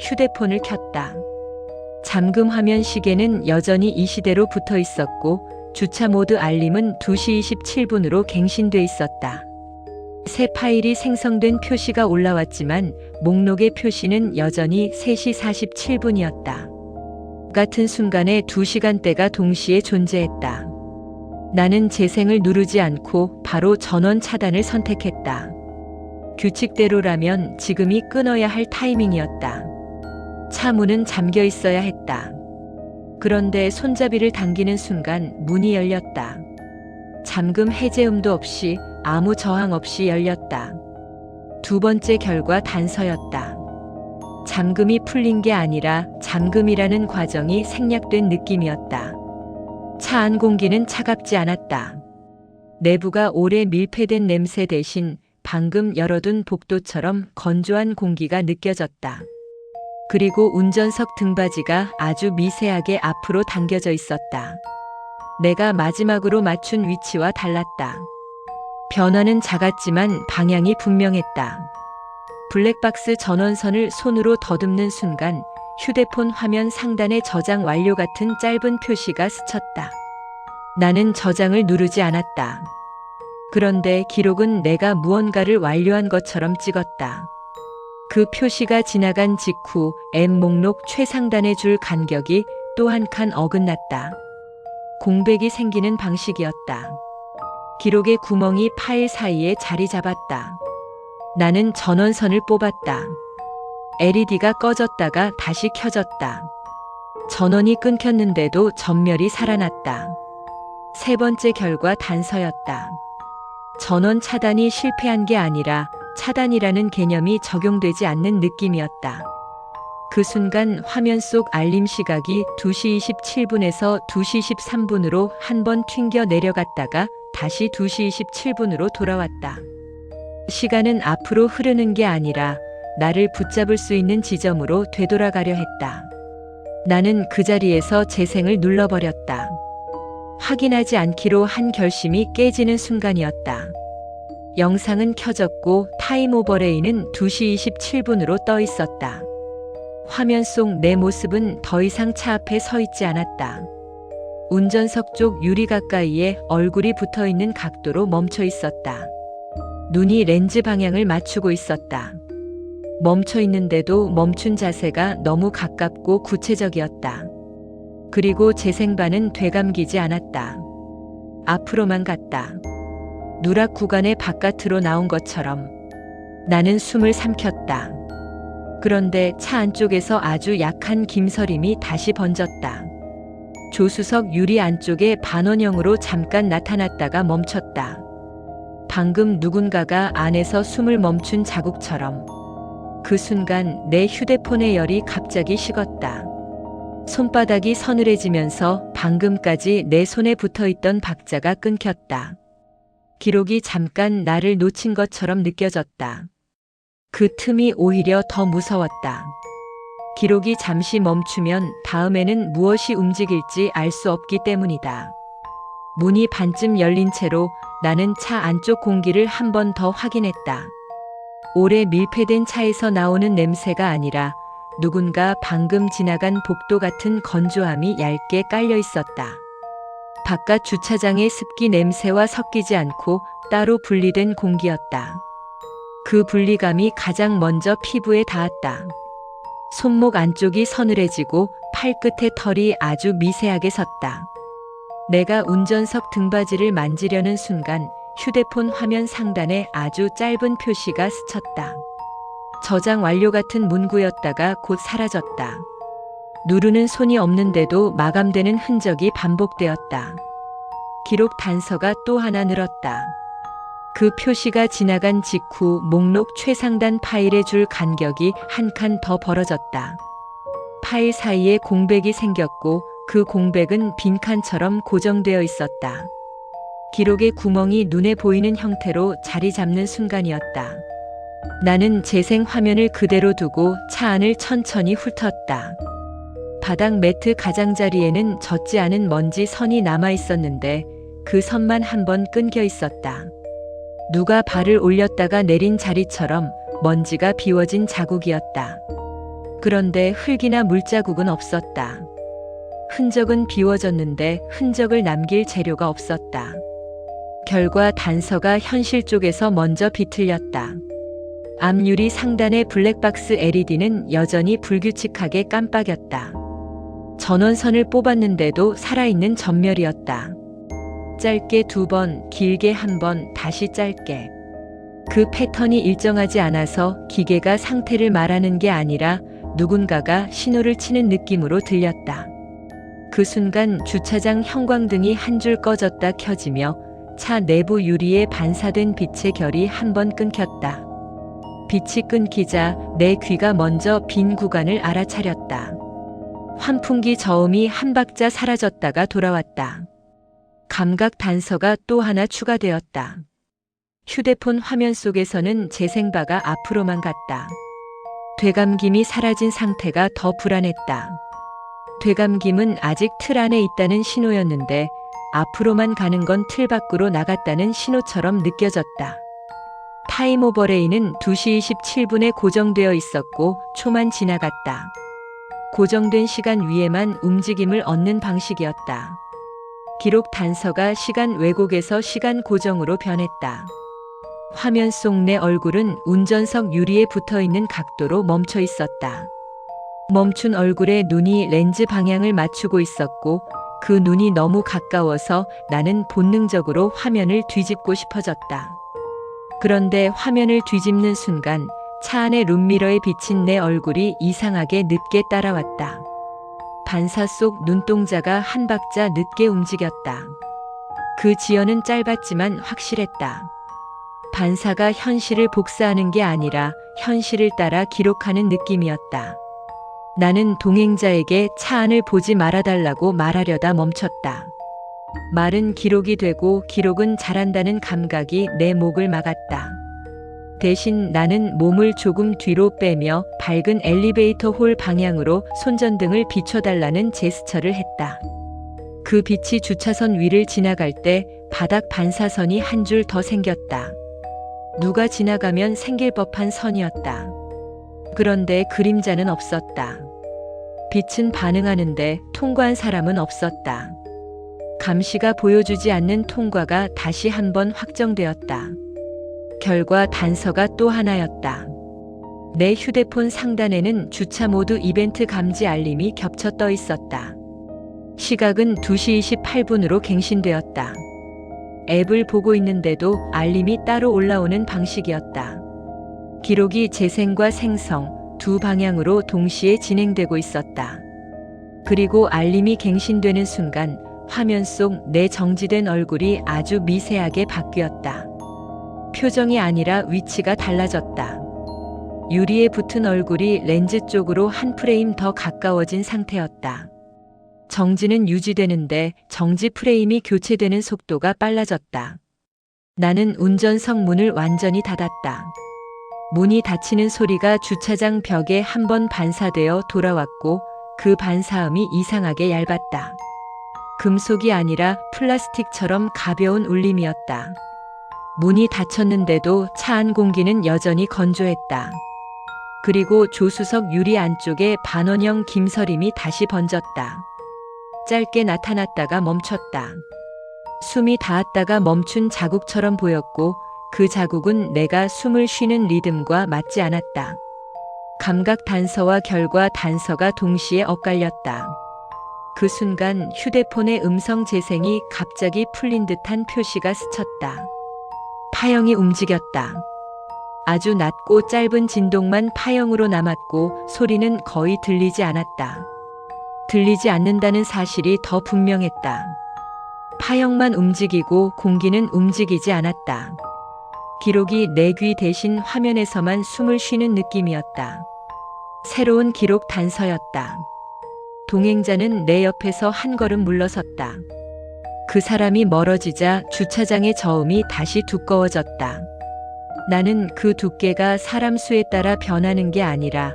휴대폰을 켰다. 잠금 화면 시계는 여전히 이 시대로 붙어 있었고 주차 모드 알림은 2시 27분으로 갱신돼 있었다. 새 파일이 생성된 표시가 올라왔지만 목록의 표시는 여전히 3시 47분이었다. 같은 순간에 2시간대가 동시에 존재했다. 나는 재생을 누르지 않고 바로 전원 차단을 선택했다. 규칙대로라면 지금이 끊어야 할 타이밍이었다. 차 문은 잠겨 있어야 했다. 그런데 손잡이를 당기는 순간 문이 열렸다. 잠금 해제음도 없이 아무 저항 없이 열렸다. 두 번째 결과 단서였다. 잠금이 풀린 게 아니라 잠금이라는 과정이 생략된 느낌이었다. 차 안 공기는 차갑지 않았다. 내부가 오래 밀폐된 냄새 대신 방금 열어둔 복도처럼 건조한 공기가 느껴졌다. 그리고 운전석 등받이가 아주 미세하게 앞으로 당겨져 있었다. 내가 마지막으로 맞춘 위치와 달랐다. 변화는 작았지만 방향이 분명했다. 블랙박스 전원선을 손으로 더듬는 순간 휴대폰 화면 상단에 저장 완료 같은 짧은 표시가 스쳤다. 나는 저장을 누르지 않았다. 그런데 기록은 내가 무언가를 완료한 것처럼 찍었다. 그 표시가 지나간 직후 M 목록 최상단의 줄 간격이 또 한 칸 어긋났다. 공백이 생기는 방식이었다. 기록의 구멍이 파일 사이에 자리 잡았다. 나는 전원선을 뽑았다. LED가 꺼졌다가 다시 켜졌다. 전원이 끊겼는데도 전멸이 살아났다. 세 번째 결과 단서였다. 전원 차단이 실패한 게 아니라 차단이라는 개념이 적용되지 않는 느낌이었다. 그 순간 화면 속 알림 시각이 2시 27분에서 2시 13분으로 한 번 튕겨 내려갔다가 다시 2시 27분으로 돌아왔다. 시간은 앞으로 흐르는 게 아니라 나를 붙잡을 수 있는 지점으로 되돌아가려 했다. 나는 그 자리에서 재생을 눌러버렸다. 확인하지 않기로 한 결심이 깨지는 순간이었다. 영상은 켜졌고 타임 오버레이는 2시 27분으로 떠 있었다. 화면 속 내 모습은 더 이상 차 앞에 서 있지 않았다. 운전석 쪽 유리 가까이에 얼굴이 붙어 있는 각도로 멈춰 있었다. 눈이 렌즈 방향을 맞추고 있었다. 멈춰 있는데도 멈춘 자세가 너무 가깝고 구체적이었다. 그리고 재생반은 되감기지 않았다. 앞으로만 갔다. 누락 구간의 바깥으로 나온 것처럼. 나는 숨을 삼켰다. 그런데 차 안쪽에서 아주 약한 김서림이 다시 번졌다. 조수석 유리 안쪽에 반원형으로 잠깐 나타났다가 멈췄다. 방금 누군가가 안에서 숨을 멈춘 자국처럼. 그 순간 내 휴대폰의 열이 갑자기 식었다. 손바닥이 서늘해지면서 방금까지 내 손에 붙어있던 박자가 끊겼다. 기록이 잠깐 나를 놓친 것처럼 느껴졌다. 그 틈이 오히려 더 무서웠다. 기록이 잠시 멈추면 다음에는 무엇이 움직일지 알 수 없기 때문이다. 문이 반쯤 열린 채로 나는 차 안쪽 공기를 한 번 더 확인했다. 오래 밀폐된 차에서 나오는 냄새가 아니라 누군가 방금 지나간 복도 같은 건조함이 얇게 깔려 있었다. 바깥 주차장의 습기 냄새와 섞이지 않고 따로 분리된 공기였다. 그 분리감이 가장 먼저 피부에 닿았다. 손목 안쪽이 서늘해지고 팔끝의 털이 아주 미세하게 섰다. 내가 운전석 등받이를 만지려는 순간 휴대폰 화면 상단에 아주 짧은 표시가 스쳤다. 저장 완료 같은 문구였다가 곧 사라졌다. 누르는 손이 없는데도 마감되는 흔적이 반복되었다. 기록 단서가 또 하나 늘었다. 그 표시가 지나간 직후 목록 최상단 파일의 줄 간격이 한 칸 더 벌어졌다. 파일 사이에 공백이 생겼고 그 공백은 빈칸처럼 고정되어 있었다. 기록의 구멍이 눈에 보이는 형태로 자리 잡는 순간이었다. 나는 재생 화면을 그대로 두고 차 안을 천천히 훑었다. 바닥 매트 가장자리에는 젖지 않은 먼지 선이 남아 있었는데 그 선만 한 번 끊겨 있었다. 누가 발을 올렸다가 내린 자리처럼 먼지가 비워진 자국이었다. 그런데 흙이나 물자국은 없었다. 흔적은 비워졌는데 흔적을 남길 재료가 없었다. 결과 단서가 현실 쪽에서 먼저 비틀렸다. 앞유리 상단의 블랙박스 LED는 여전히 불규칙하게 깜빡였다. 전원선을 뽑았는데도 살아있는 전멸이었다. 짧게 2번, 길게 1번, 다시 짧게. 그 패턴이 일정하지 않아서 기계가 상태를 말하는 게 아니라 누군가가 신호를 치는 느낌으로 들렸다. 그 순간 주차장 형광등이 한 줄 꺼졌다 켜지며 차 내부 유리에 반사된 빛의 결이 한 번 끊겼다. 빛이 끊기자 내 귀가 먼저 빈 구간을 알아차렸다. 환풍기 저음이 한 박자 사라졌다가 돌아왔다. 감각 단서가 또 하나 추가되었다. 휴대폰 화면 속에서는 재생바가 앞으로만 갔다. 되감김이 사라진 상태가 더 불안했다. 되감김은 아직 틀 안에 있다는 신호였는데 앞으로만 가는 건 틀 밖으로 나갔다는 신호처럼 느껴졌다. 타임 오버레이는 2시 27분에 고정되어 있었고 초만 지나갔다. 고정된 시간 위에만 움직임을 얻는 방식이었다. 기록 단서가 시간 왜곡에서 시간 고정으로 변했다. 화면 속 내 얼굴은 운전석 유리에 붙어 있는 각도로 멈춰 있었다. 멈춘 얼굴에 눈이 렌즈 방향을 맞추고 있었고 그 눈이 너무 가까워서 나는 본능적으로 화면을 뒤집고 싶어졌다. 그런데 화면을 뒤집는 순간 차 안의 룸미러에 비친 내 얼굴이 이상하게 늦게 따라왔다. 반사 속 눈동자가 한 박자 늦게 움직였다. 그 지연은 짧았지만 확실했다. 반사가 현실을 복사하는 게 아니라 현실을 따라 기록하는 느낌이었다. 나는 동행자에게 차 안을 보지 말아달라고 말하려다 멈췄다. 말은 기록이 되고 기록은 잘한다는 감각이 내 목을 막았다. 대신 나는 몸을 조금 뒤로 빼며 밝은 엘리베이터 홀 방향으로 손전등을 비춰달라는 제스처를 했다. 그 빛이 주차선 위를 지나갈 때 바닥 반사선이 한 줄 더 생겼다. 누가 지나가면 생길 법한 선이었다. 그런데 그림자는 없었다. 빛은 반응하는데 통과한 사람은 없었다. 감시가 보여주지 않는 통과가 다시 한번 확정되었다. 결과 단서가 또 하나였다. 내 휴대폰 상단에는 주차 모드 이벤트 감지 알림이 겹쳐 떠 있었다. 시각은 2시 28분으로 갱신되었다. 앱을 보고 있는데도 알림이 따로 올라오는 방식이었다. 기록이 재생과 생성 두 방향으로 동시에 진행되고 있었다. 그리고 알림이 갱신되는 순간 화면 속 내 정지된 얼굴이 아주 미세하게 바뀌었다. 표정이 아니라 위치가 달라졌다. 유리에 붙은 얼굴이 렌즈 쪽으로 한 프레임 더 가까워진 상태였다. 정지는 유지되는데 정지 프레임이 교체되는 속도가 빨라졌다. 나는 운전석 문을 완전히 닫았다. 문이 닫히는 소리가 주차장 벽에 한 번 반사되어 돌아왔고 그 반사음이 이상하게 얇았다. 금속이 아니라 플라스틱처럼 가벼운 울림이었다. 문이 닫혔는데도 차 안 공기는 여전히 건조했다. 그리고 조수석 유리 안쪽에 반원형 김서림이 다시 번졌다. 짧게 나타났다가 멈췄다. 숨이 닿았다가 멈춘 자국처럼 보였고 그 자국은 내가 숨을 쉬는 리듬과 맞지 않았다. 감각 단서와 결과 단서가 동시에 엇갈렸다. 그 순간 휴대폰의 음성 재생이 갑자기 풀린 듯한 표시가 스쳤다. 파형이 움직였다. 아주 낮고 짧은 진동만 파형으로 남았고 소리는 거의 들리지 않았다. 들리지 않는다는 사실이 더 분명했다. 파형만 움직이고 공기는 움직이지 않았다. 기록이 내 귀 대신 화면에서만 숨을 쉬는 느낌이었다. 새로운 기록 단서였다. 동행자는 내 옆에서 한 걸음 물러섰다. 그 사람이 멀어지자 주차장의 저음이 다시 두꺼워졌다. 나는 그 두께가 사람 수에 따라 변하는 게 아니라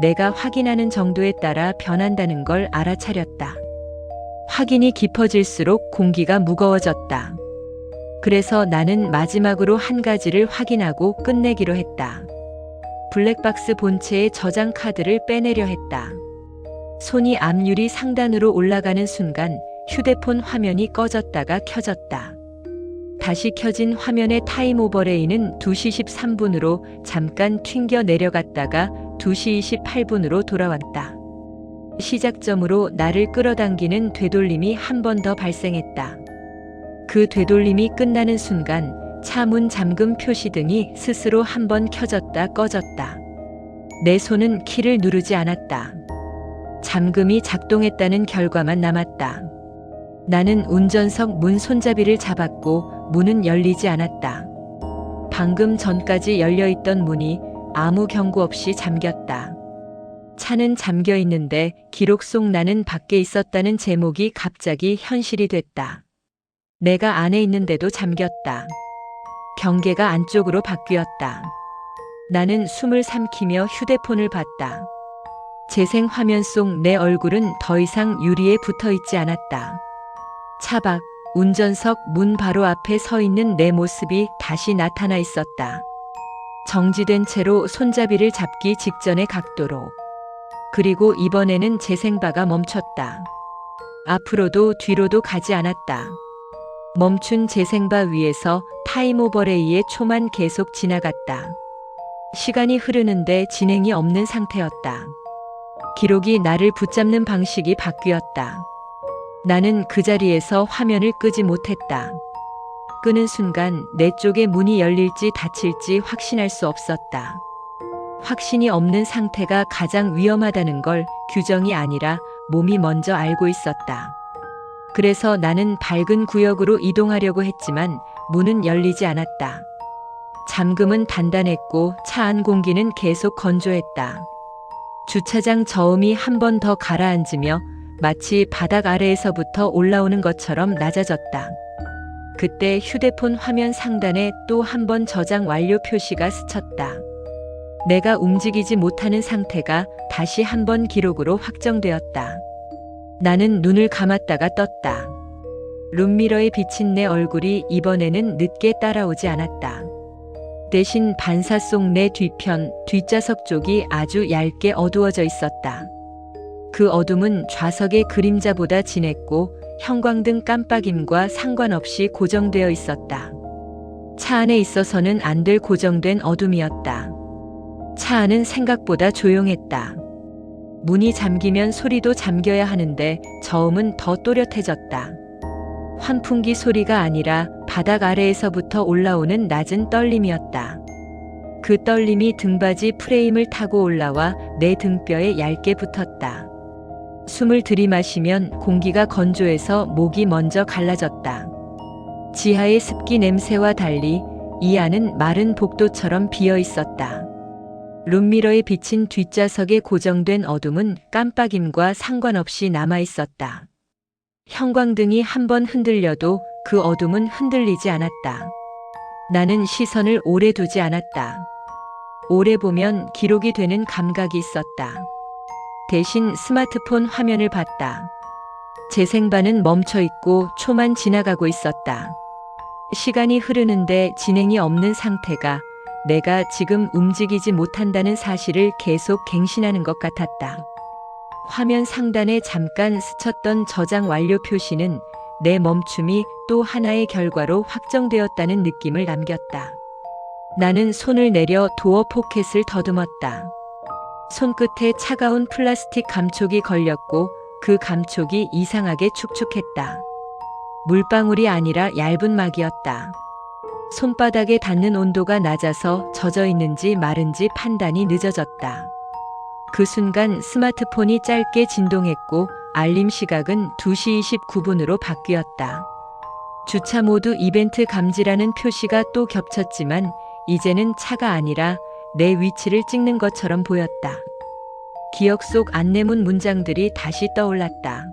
내가 확인하는 정도에 따라 변한다는 걸 알아차렸다. 확인이 깊어질수록 공기가 무거워졌다. 그래서 나는 마지막으로 한 가지를 확인하고 끝내기로 했다. 블랙박스 본체의 저장 카드를 빼내려 했다. 손이 앞유리 상단으로 올라가는 순간 휴대폰 화면이 꺼졌다가 켜졌다. 다시 켜진 화면의 타임 오버레이는 2시 13분으로 잠깐 튕겨 내려갔다가 2시 28분으로 돌아왔다. 시작점으로 나를 끌어당기는 되돌림이 한 번 더 발생했다. 그 되돌림이 끝나는 순간 차 문 잠금 표시등이 스스로 한 번 켜졌다 꺼졌다. 내 손은 키를 누르지 않았다. 잠금이 작동했다는 결과만 남았다. 나는 운전석 문 손잡이를 잡았고 문은 열리지 않았다. 방금 전까지 열려있던 문이 아무 경고 없이 잠겼다. 차는 잠겨 있는데 기록 속 나는 밖에 있었다는 제목이 갑자기 현실이 됐다. 내가 안에 있는데도 잠겼다. 경계가 안쪽으로 바뀌었다. 나는 숨을 삼키며 휴대폰을 봤다. 재생 화면 속 내 얼굴은 더 이상 유리에 붙어 있지 않았다. 차 밖 운전석 문 바로 앞에 서 있는 내 모습이 다시 나타나 있었다. 정지된 채로 손잡이를 잡기 직전의 각도로. 그리고 이번에는 재생바가 멈췄다. 앞으로도 뒤로도 가지 않았다. 멈춘 재생바 위에서 타임 오버레이의 초만 계속 지나갔다. 시간이 흐르는데 진행이 없는 상태였다. 기록이 나를 붙잡는 방식이 바뀌었다. 나는 그 자리에서 화면을 끄지 못했다. 끄는 순간 내 쪽의 문이 열릴지 닫힐지 확신할 수 없었다. 확신이 없는 상태가 가장 위험하다는 걸 규정이 아니라 몸이 먼저 알고 있었다. 그래서 나는 밝은 구역으로 이동하려고 했지만 문은 열리지 않았다. 잠금은 단단했고 차 안 공기는 계속 건조했다. 주차장 저음이 한 번 더 가라앉으며 마치 바닥 아래에서부터 올라오는 것처럼 낮아졌다. 그때 휴대폰 화면 상단에 또 한 번 저장 완료 표시가 스쳤다. 내가 움직이지 못하는 상태가 다시 한 번 기록으로 확정되었다. 나는 눈을 감았다가 떴다. 룸미러에 비친 내 얼굴이 이번에는 늦게 따라오지 않았다. 대신 반사 속 내 뒤편, 뒷좌석 쪽이 아주 얇게 어두워져 있었다. 그 어둠은 좌석의 그림자보다 진했고 형광등 깜빡임과 상관없이 고정되어 있었다. 차 안에 있어서는 안 될 고정된 어둠이었다. 차 안은 생각보다 조용했다. 문이 잠기면 소리도 잠겨야 하는데 저음은 더 또렷해졌다. 환풍기 소리가 아니라 바닥 아래에서부터 올라오는 낮은 떨림이었다. 그 떨림이 등받이 프레임을 타고 올라와 내 등뼈에 얇게 붙었다. 숨을 들이마시면 공기가 건조해서 목이 먼저 갈라졌다. 지하의 습기 냄새와 달리 이 안은 마른 복도처럼 비어 있었다. 룸미러에 비친 뒷좌석에 고정된 어둠은 깜빡임과 상관없이 남아 있었다. 형광등이 한 번 흔들려도 그 어둠은 흔들리지 않았다. 나는 시선을 오래 두지 않았다. 오래 보면 기록이 되는 감각이 있었다. 대신 스마트폰 화면을 봤다. 재생바는 멈춰 있고 초만 지나가고 있었다. 시간이 흐르는데 진행이 없는 상태가 내가 지금 움직이지 못한다는 사실을 계속 갱신하는 것 같았다. 화면 상단에 잠깐 스쳤던 저장 완료 표시는 내 멈춤이 또 하나의 결과로 확정되었다는 느낌을 남겼다. 나는 손을 내려 도어 포켓을 더듬었다. 손끝에 차가운 플라스틱 감촉이 걸렸고 그 감촉이 이상하게 축축했다. 물방울이 아니라 얇은 막이었다. 손바닥에 닿는 온도가 낮아서 젖어 있는지 마른지 판단이 늦어졌다. 그 순간 스마트폰이 짧게 진동했고 알림 시각은 2시 29분으로 바뀌었다. 주차 모드 이벤트 감지라는 표시가 또 겹쳤지만 이제는 차가 아니라 내 위치를 찍는 것처럼 보였다. 기억 속 안내문 문장들이 다시 떠올랐다.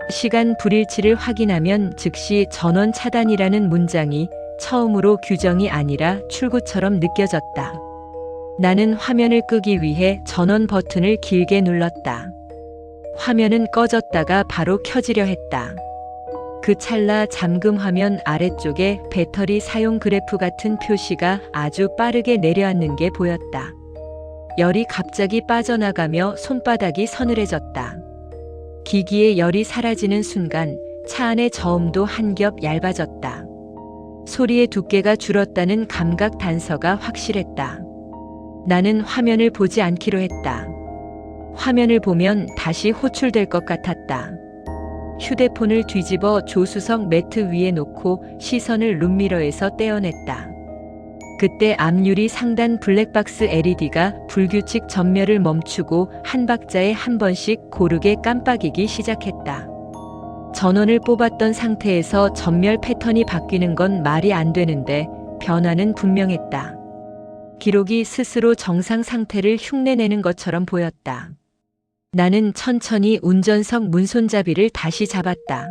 시간 불일치를 확인하면 즉시 전원 차단이라는 문장이 처음으로 규정이 아니라 출구처럼 느껴졌다. 나는 화면을 끄기 위해 전원 버튼을 길게 눌렀다. 화면은 꺼졌다가 바로 켜지려 했다. 그 찰나 잠금 화면 아래쪽에 배터리 사용 그래프 같은 표시가 아주 빠르게 내려앉는 게 보였다. 열이 갑자기 빠져나가며 손바닥이 서늘해졌다. 기기의 열이 사라지는 순간 차 안의 저음도 한 겹 얇아졌다. 소리의 두께가 줄었다는 감각 단서가 확실했다. 나는 화면을 보지 않기로 했다. 화면을 보면 다시 호출될 것 같았다. 휴대폰을 뒤집어 조수석 매트 위에 놓고 시선을 룸미러에서 떼어냈다. 그때 앞유리 상단 블랙박스 LED가 불규칙 전멸을 멈추고 한 박자에 한 번씩 고르게 깜빡이기 시작했다. 전원을 뽑았던 상태에서 전멸 패턴이 바뀌는 건 말이 안 되는데 변화는 분명했다. 기록이 스스로 정상 상태를 흉내내는 것처럼 보였다. 나는 천천히 운전석 문손잡이를 다시 잡았다.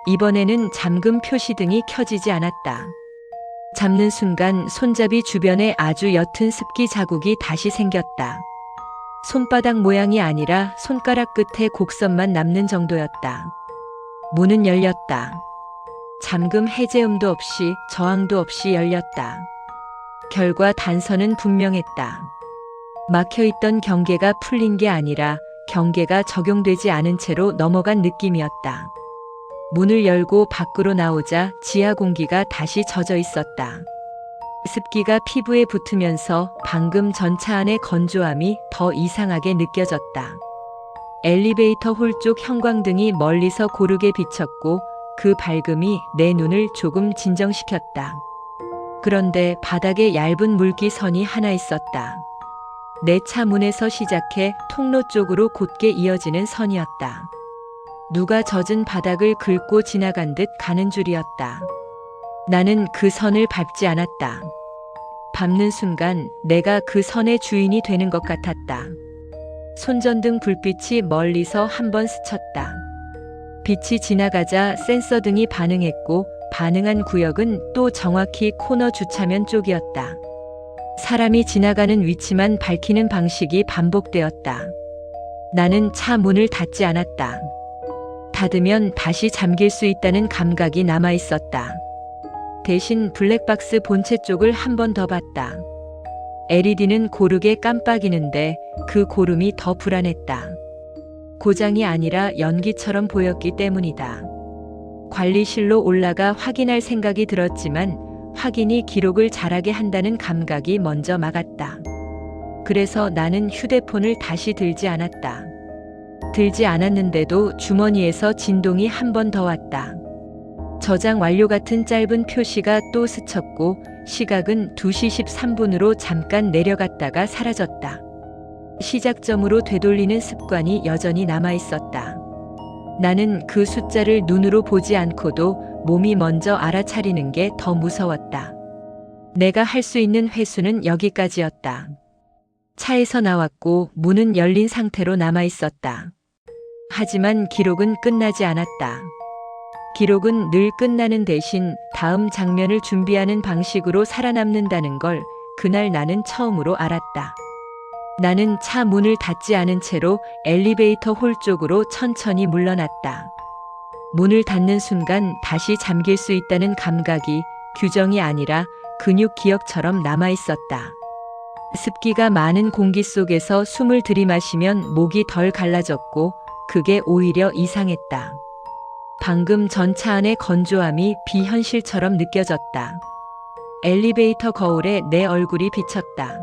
이번에는 잠금 표시등이 켜지지 않았다. 잡는 순간 손잡이 주변에 아주 옅은 습기 자국이 다시 생겼다. 손바닥 모양이 아니라 손가락 끝에 곡선만 남는 정도였다. 문은 열렸다. 잠금 해제음도 없이 저항도 없이 열렸다. 결과 단서는 분명했다. 막혀있던 경계가 풀린 게 아니라 경계가 적용되지 않은 채로 넘어간 느낌이었다. 문을 열고 밖으로 나오자 지하 공기가 다시 젖어 있었다. 습기가 피부에 붙으면서 방금 전 차 안의 건조함이 더 이상하게 느껴졌다. 엘리베이터 홀 쪽 형광등이 멀리서 고르게 비쳤고 그 밝음이 내 눈을 조금 진정시켰다. 그런데 바닥에 얇은 물기선이 하나 있었다. 내 차 문에서 시작해 통로 쪽으로 곧게 이어지는 선이었다. 누가 젖은 바닥을 긁고 지나간 듯 가는 줄이었다. 나는 그 선을 밟지 않았다. 밟는 순간 내가 그 선의 주인이 되는 것 같았다. 손전등 불빛이 멀리서 한번 스쳤다. 빛이 지나가자 센서 등이 반응했고 반응한 구역은 또 정확히 코너 주차면 쪽이었다. 사람이 지나가는 위치만 밝히는 방식이 반복되었다. 나는 차 문을 닫지 않았다. 닫으면 다시 잠길 수 있다는 감각이 남아 있었다. 대신 블랙박스 본체 쪽을 한 번 더 봤다. LED는 고르게 깜빡이는데 그 고름이 더 불안했다. 고장이 아니라 연기처럼 보였기 때문이다. 관리실로 올라가 확인할 생각이 들었지만 확인이 기록을 잘하게 한다는 감각이 먼저 막았다. 그래서 나는 휴대폰을 다시 들지 않았다. 들지 않았는데도 주머니에서 진동이 한 번 더 왔다. 저장 완료 같은 짧은 표시가 또 스쳤고 시각은 2시 13분으로 잠깐 내려갔다가 사라졌다. 시작점으로 되돌리는 습관이 여전히 남아 있었다. 나는 그 숫자를 눈으로 보지 않고도 몸이 먼저 알아차리는 게 더 무서웠다. 내가 할 수 있는 회수는 여기까지였다. 차에서 나왔고 문은 열린 상태로 남아 있었다. 하지만 기록은 끝나지 않았다. 기록은 늘 끝나는 대신 다음 장면을 준비하는 방식으로 살아남는다는 걸 그날 나는 처음으로 알았다. 나는 차 문을 닫지 않은 채로 엘리베이터 홀 쪽으로 천천히 물러났다. 문을 닫는 순간 다시 잠길 수 있다는 감각이 규정이 아니라 근육 기억처럼 남아 있었다. 습기가 많은 공기 속에서 숨을 들이마시면 목이 덜 갈라졌고 그게 오히려 이상했다. 방금 전 차 안의 건조함이 비현실처럼 느껴졌다. 엘리베이터 거울에 내 얼굴이 비쳤다.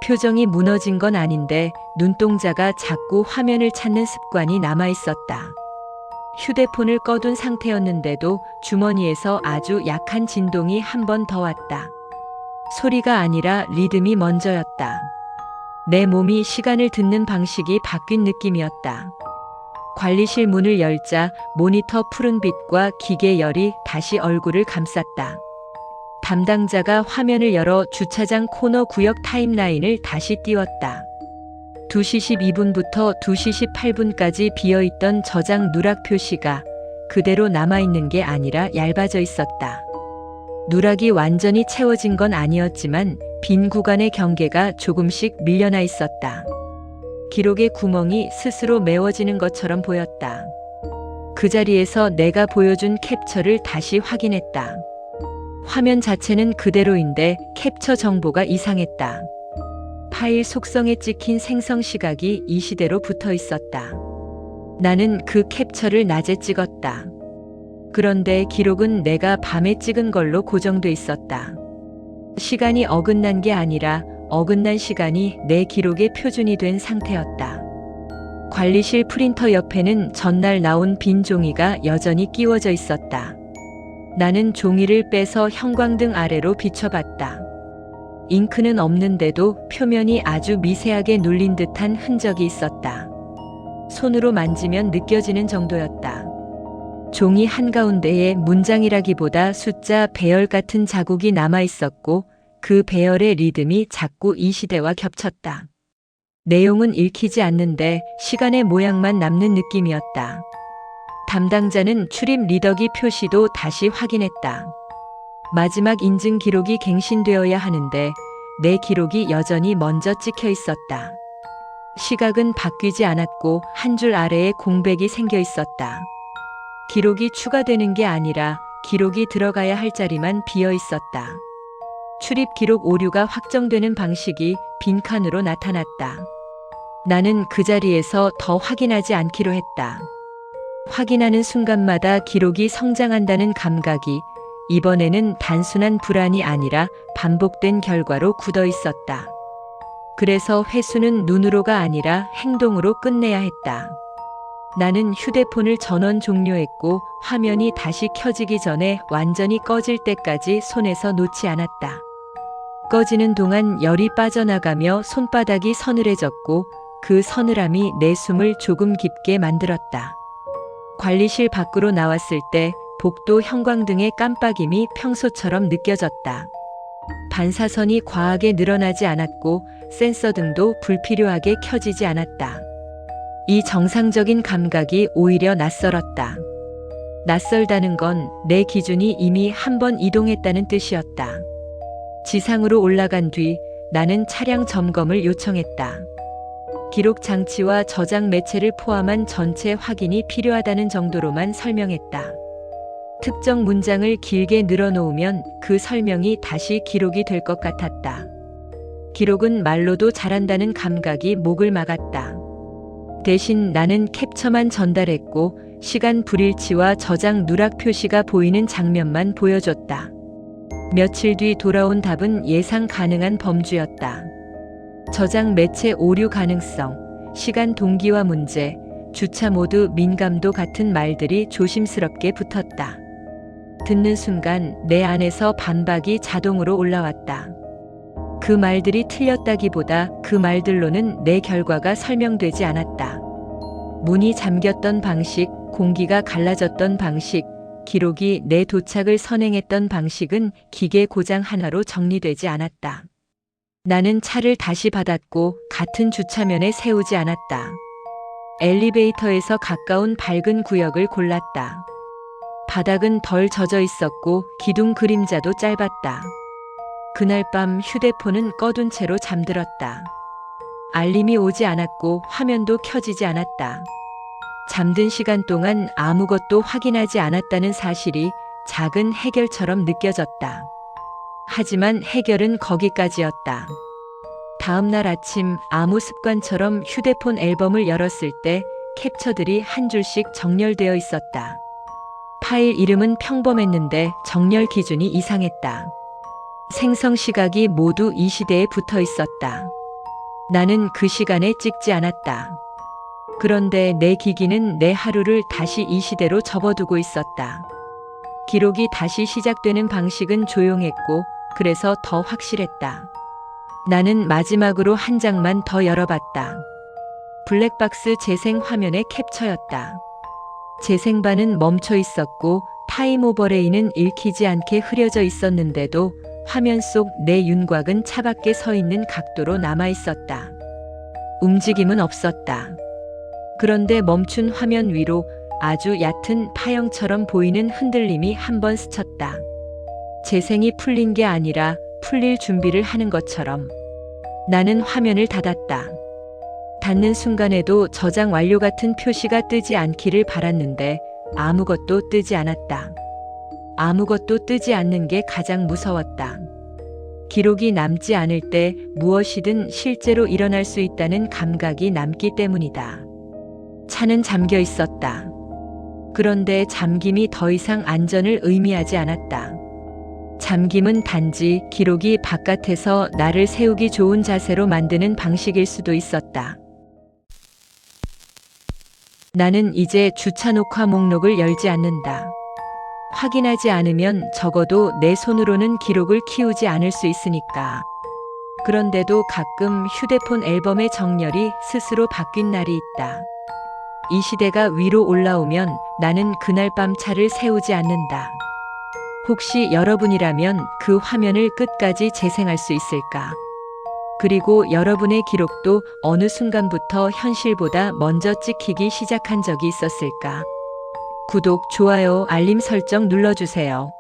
표정이 무너진 건 아닌데 눈동자가 자꾸 화면을 찾는 습관이 남아 있었다. 휴대폰을 꺼둔 상태였는데도 주머니에서 아주 약한 진동이 한 번 더 왔다. 소리가 아니라 리듬이 먼저였다. 내 몸이 시간을 듣는 방식이 바뀐 느낌이었다. 관리실 문을 열자 모니터 푸른빛과 기계 열이 다시 얼굴을 감쌌다. 담당자가 화면을 열어 주차장 코너 구역 타임라인을 다시 띄웠다. 2시 12분부터 2시 18분까지 비어있던 저장 누락 표시가 그대로 남아있는 게 아니라 얇아져 있었다. 누락이 완전히 채워진 건 아니었지만 빈 구간의 경계가 조금씩 밀려나 있었다. 기록의 구멍이 스스로 메워지는 것처럼 보였다. 그 자리에서 내가 보여준 캡처를 다시 확인했다. 화면 자체는 그대로인데 캡처 정보가 이상했다. 파일 속성에 찍힌 생성 시각이 이 시대로 붙어 있었다. 나는 그 캡처를 낮에 찍었다. 그런데 기록은 내가 밤에 찍은 걸로 고정돼 있었다. 시간이 어긋난 게 아니라 어긋난 시간이 내 기록의 표준이 된 상태였다. 관리실 프린터 옆에는 전날 나온 빈 종이가 여전히 끼워져 있었다. 나는 종이를 빼서 형광등 아래로 비춰봤다. 잉크는 없는데도 표면이 아주 미세하게 눌린 듯한 흔적이 있었다. 손으로 만지면 느껴지는 정도였다. 종이 한가운데에 문장이라기보다 숫자 배열 같은 자국이 남아 있었고 그 배열의 리듬이 자꾸 이 시대와 겹쳤다. 내용은 읽히지 않는데 시간의 모양만 남는 느낌이었다. 담당자는 출입 리더기 표시도 다시 확인했다. 마지막 인증 기록이 갱신되어야 하는데 내 기록이 여전히 먼저 찍혀 있었다. 시각은 바뀌지 않았고 한 줄 아래에 공백이 생겨 있었다. 기록이 추가되는 게 아니라 기록이 들어가야 할 자리만 비어 있었다. 출입 기록 오류가 확정되는 방식이 빈칸으로 나타났다. 나는 그 자리에서 더 확인하지 않기로 했다. 확인하는 순간마다 기록이 성장한다는 감각이 이번에는 단순한 불안이 아니라 반복된 결과로 굳어 있었다. 그래서 회수는 눈으로가 아니라 행동으로 끝내야 했다. 나는 휴대폰을 전원 종료했고 화면이 다시 켜지기 전에 완전히 꺼질 때까지 손에서 놓지 않았다. 꺼지는 동안 열이 빠져나가며 손바닥이 서늘해졌고 그 서늘함이 내 숨을 조금 깊게 만들었다. 관리실 밖으로 나왔을 때 복도 형광등의 깜빡임이 평소처럼 느껴졌다. 반사선이 과하게 늘어나지 않았고 센서 등도 불필요하게 켜지지 않았다. 이 정상적인 감각이 오히려 낯설었다. 낯설다는 건 내 기준이 이미 한 번 이동했다는 뜻이었다. 지상으로 올라간 뒤 나는 차량 점검을 요청했다. 기록 장치와 저장 매체를 포함한 전체 확인이 필요하다는 정도로만 설명했다. 특정 문장을 길게 늘어놓으면 그 설명이 다시 기록이 될 것 같았다. 기록은 말로도 잘한다는 감각이 목을 막았다. 대신 나는 캡처만 전달했고 시간 불일치와 저장 누락 표시가 보이는 장면만 보여줬다. 며칠 뒤 돌아온 답은 예상 가능한 범주였다. 저장 매체 오류 가능성, 시간 동기화 문제, 주차 모드 민감도 같은 말들이 조심스럽게 붙었다. 듣는 순간 내 안에서 반박이 자동으로 올라왔다. 그 말들이 틀렸다기보다 그 말들로는 내 결과가 설명되지 않았다. 문이 잠겼던 방식, 공기가 갈라졌던 방식, 기록이 내 도착을 선행했던 방식은 기계 고장 하나로 정리되지 않았다. 나는 차를 다시 받았고 같은 주차면에 세우지 않았다. 엘리베이터에서 가까운 밝은 구역을 골랐다. 바닥은 덜 젖어 있었고 기둥 그림자도 짧았다. 그날 밤 휴대폰은 꺼둔 채로 잠들었다. 알림이 오지 않았고 화면도 켜지지 않았다. 잠든 시간 동안 아무것도 확인하지 않았다는 사실이 작은 해결처럼 느껴졌다. 하지만 해결은 거기까지였다. 다음 날 아침 아무 습관처럼 휴대폰 앨범을 열었을 때 캡처들이 한 줄씩 정렬되어 있었다. 파일 이름은 평범했는데 정렬 기준이 이상했다. 생성 시각이 모두 이 시대에 붙어 있었다. 나는 그 시간에 찍지 않았다. 그런데 내 기기는 내 하루를 다시 이 시대로 접어두고 있었다. 기록이 다시 시작되는 방식은 조용했고, 그래서 더 확실했다. 나는 마지막으로 한 장만 더 열어봤다. 블랙박스 재생 화면의 캡처였다. 재생반은 멈춰 있었고 타임 오버레이는 읽히지 않게 흐려져 있었는데도 화면 속 내 윤곽은 차갑게 서 있는 각도로 남아 있었다. 움직임은 없었다. 그런데 멈춘 화면 위로 아주 얕은 파형처럼 보이는 흔들림이 한 번 스쳤다. 재생이 풀린 게 아니라 풀릴 준비를 하는 것처럼. 나는 화면을 닫았다. 닫는 순간에도 저장 완료 같은 표시가 뜨지 않기를 바랐는데 아무것도 뜨지 않았다. 아무것도 뜨지 않는 게 가장 무서웠다. 기록이 남지 않을 때 무엇이든 실제로 일어날 수 있다는 감각이 남기 때문이다. 차는 잠겨 있었다. 그런데 잠김이 더 이상 안전을 의미하지 않았다. 잠김은 단지 기록이 바깥에서 나를 세우기 좋은 자세로 만드는 방식일 수도 있었다. 나는 이제 주차 녹화 목록을 열지 않는다. 확인하지 않으면 적어도 내 손으로는 기록을 키우지 않을 수 있으니까. 그런데도 가끔 휴대폰 앨범의 정렬이 스스로 바뀐 날이 있다. 이 시대가 위로 올라오면 나는 그날 밤 차를 세우지 않는다. 혹시 여러분이라면 그 화면을 끝까지 재생할 수 있을까? 그리고 여러분의 기록도 어느 순간부터 현실보다 먼저 찍히기 시작한 적이 있었을까? 구독, 좋아요, 알림 설정 눌러주세요.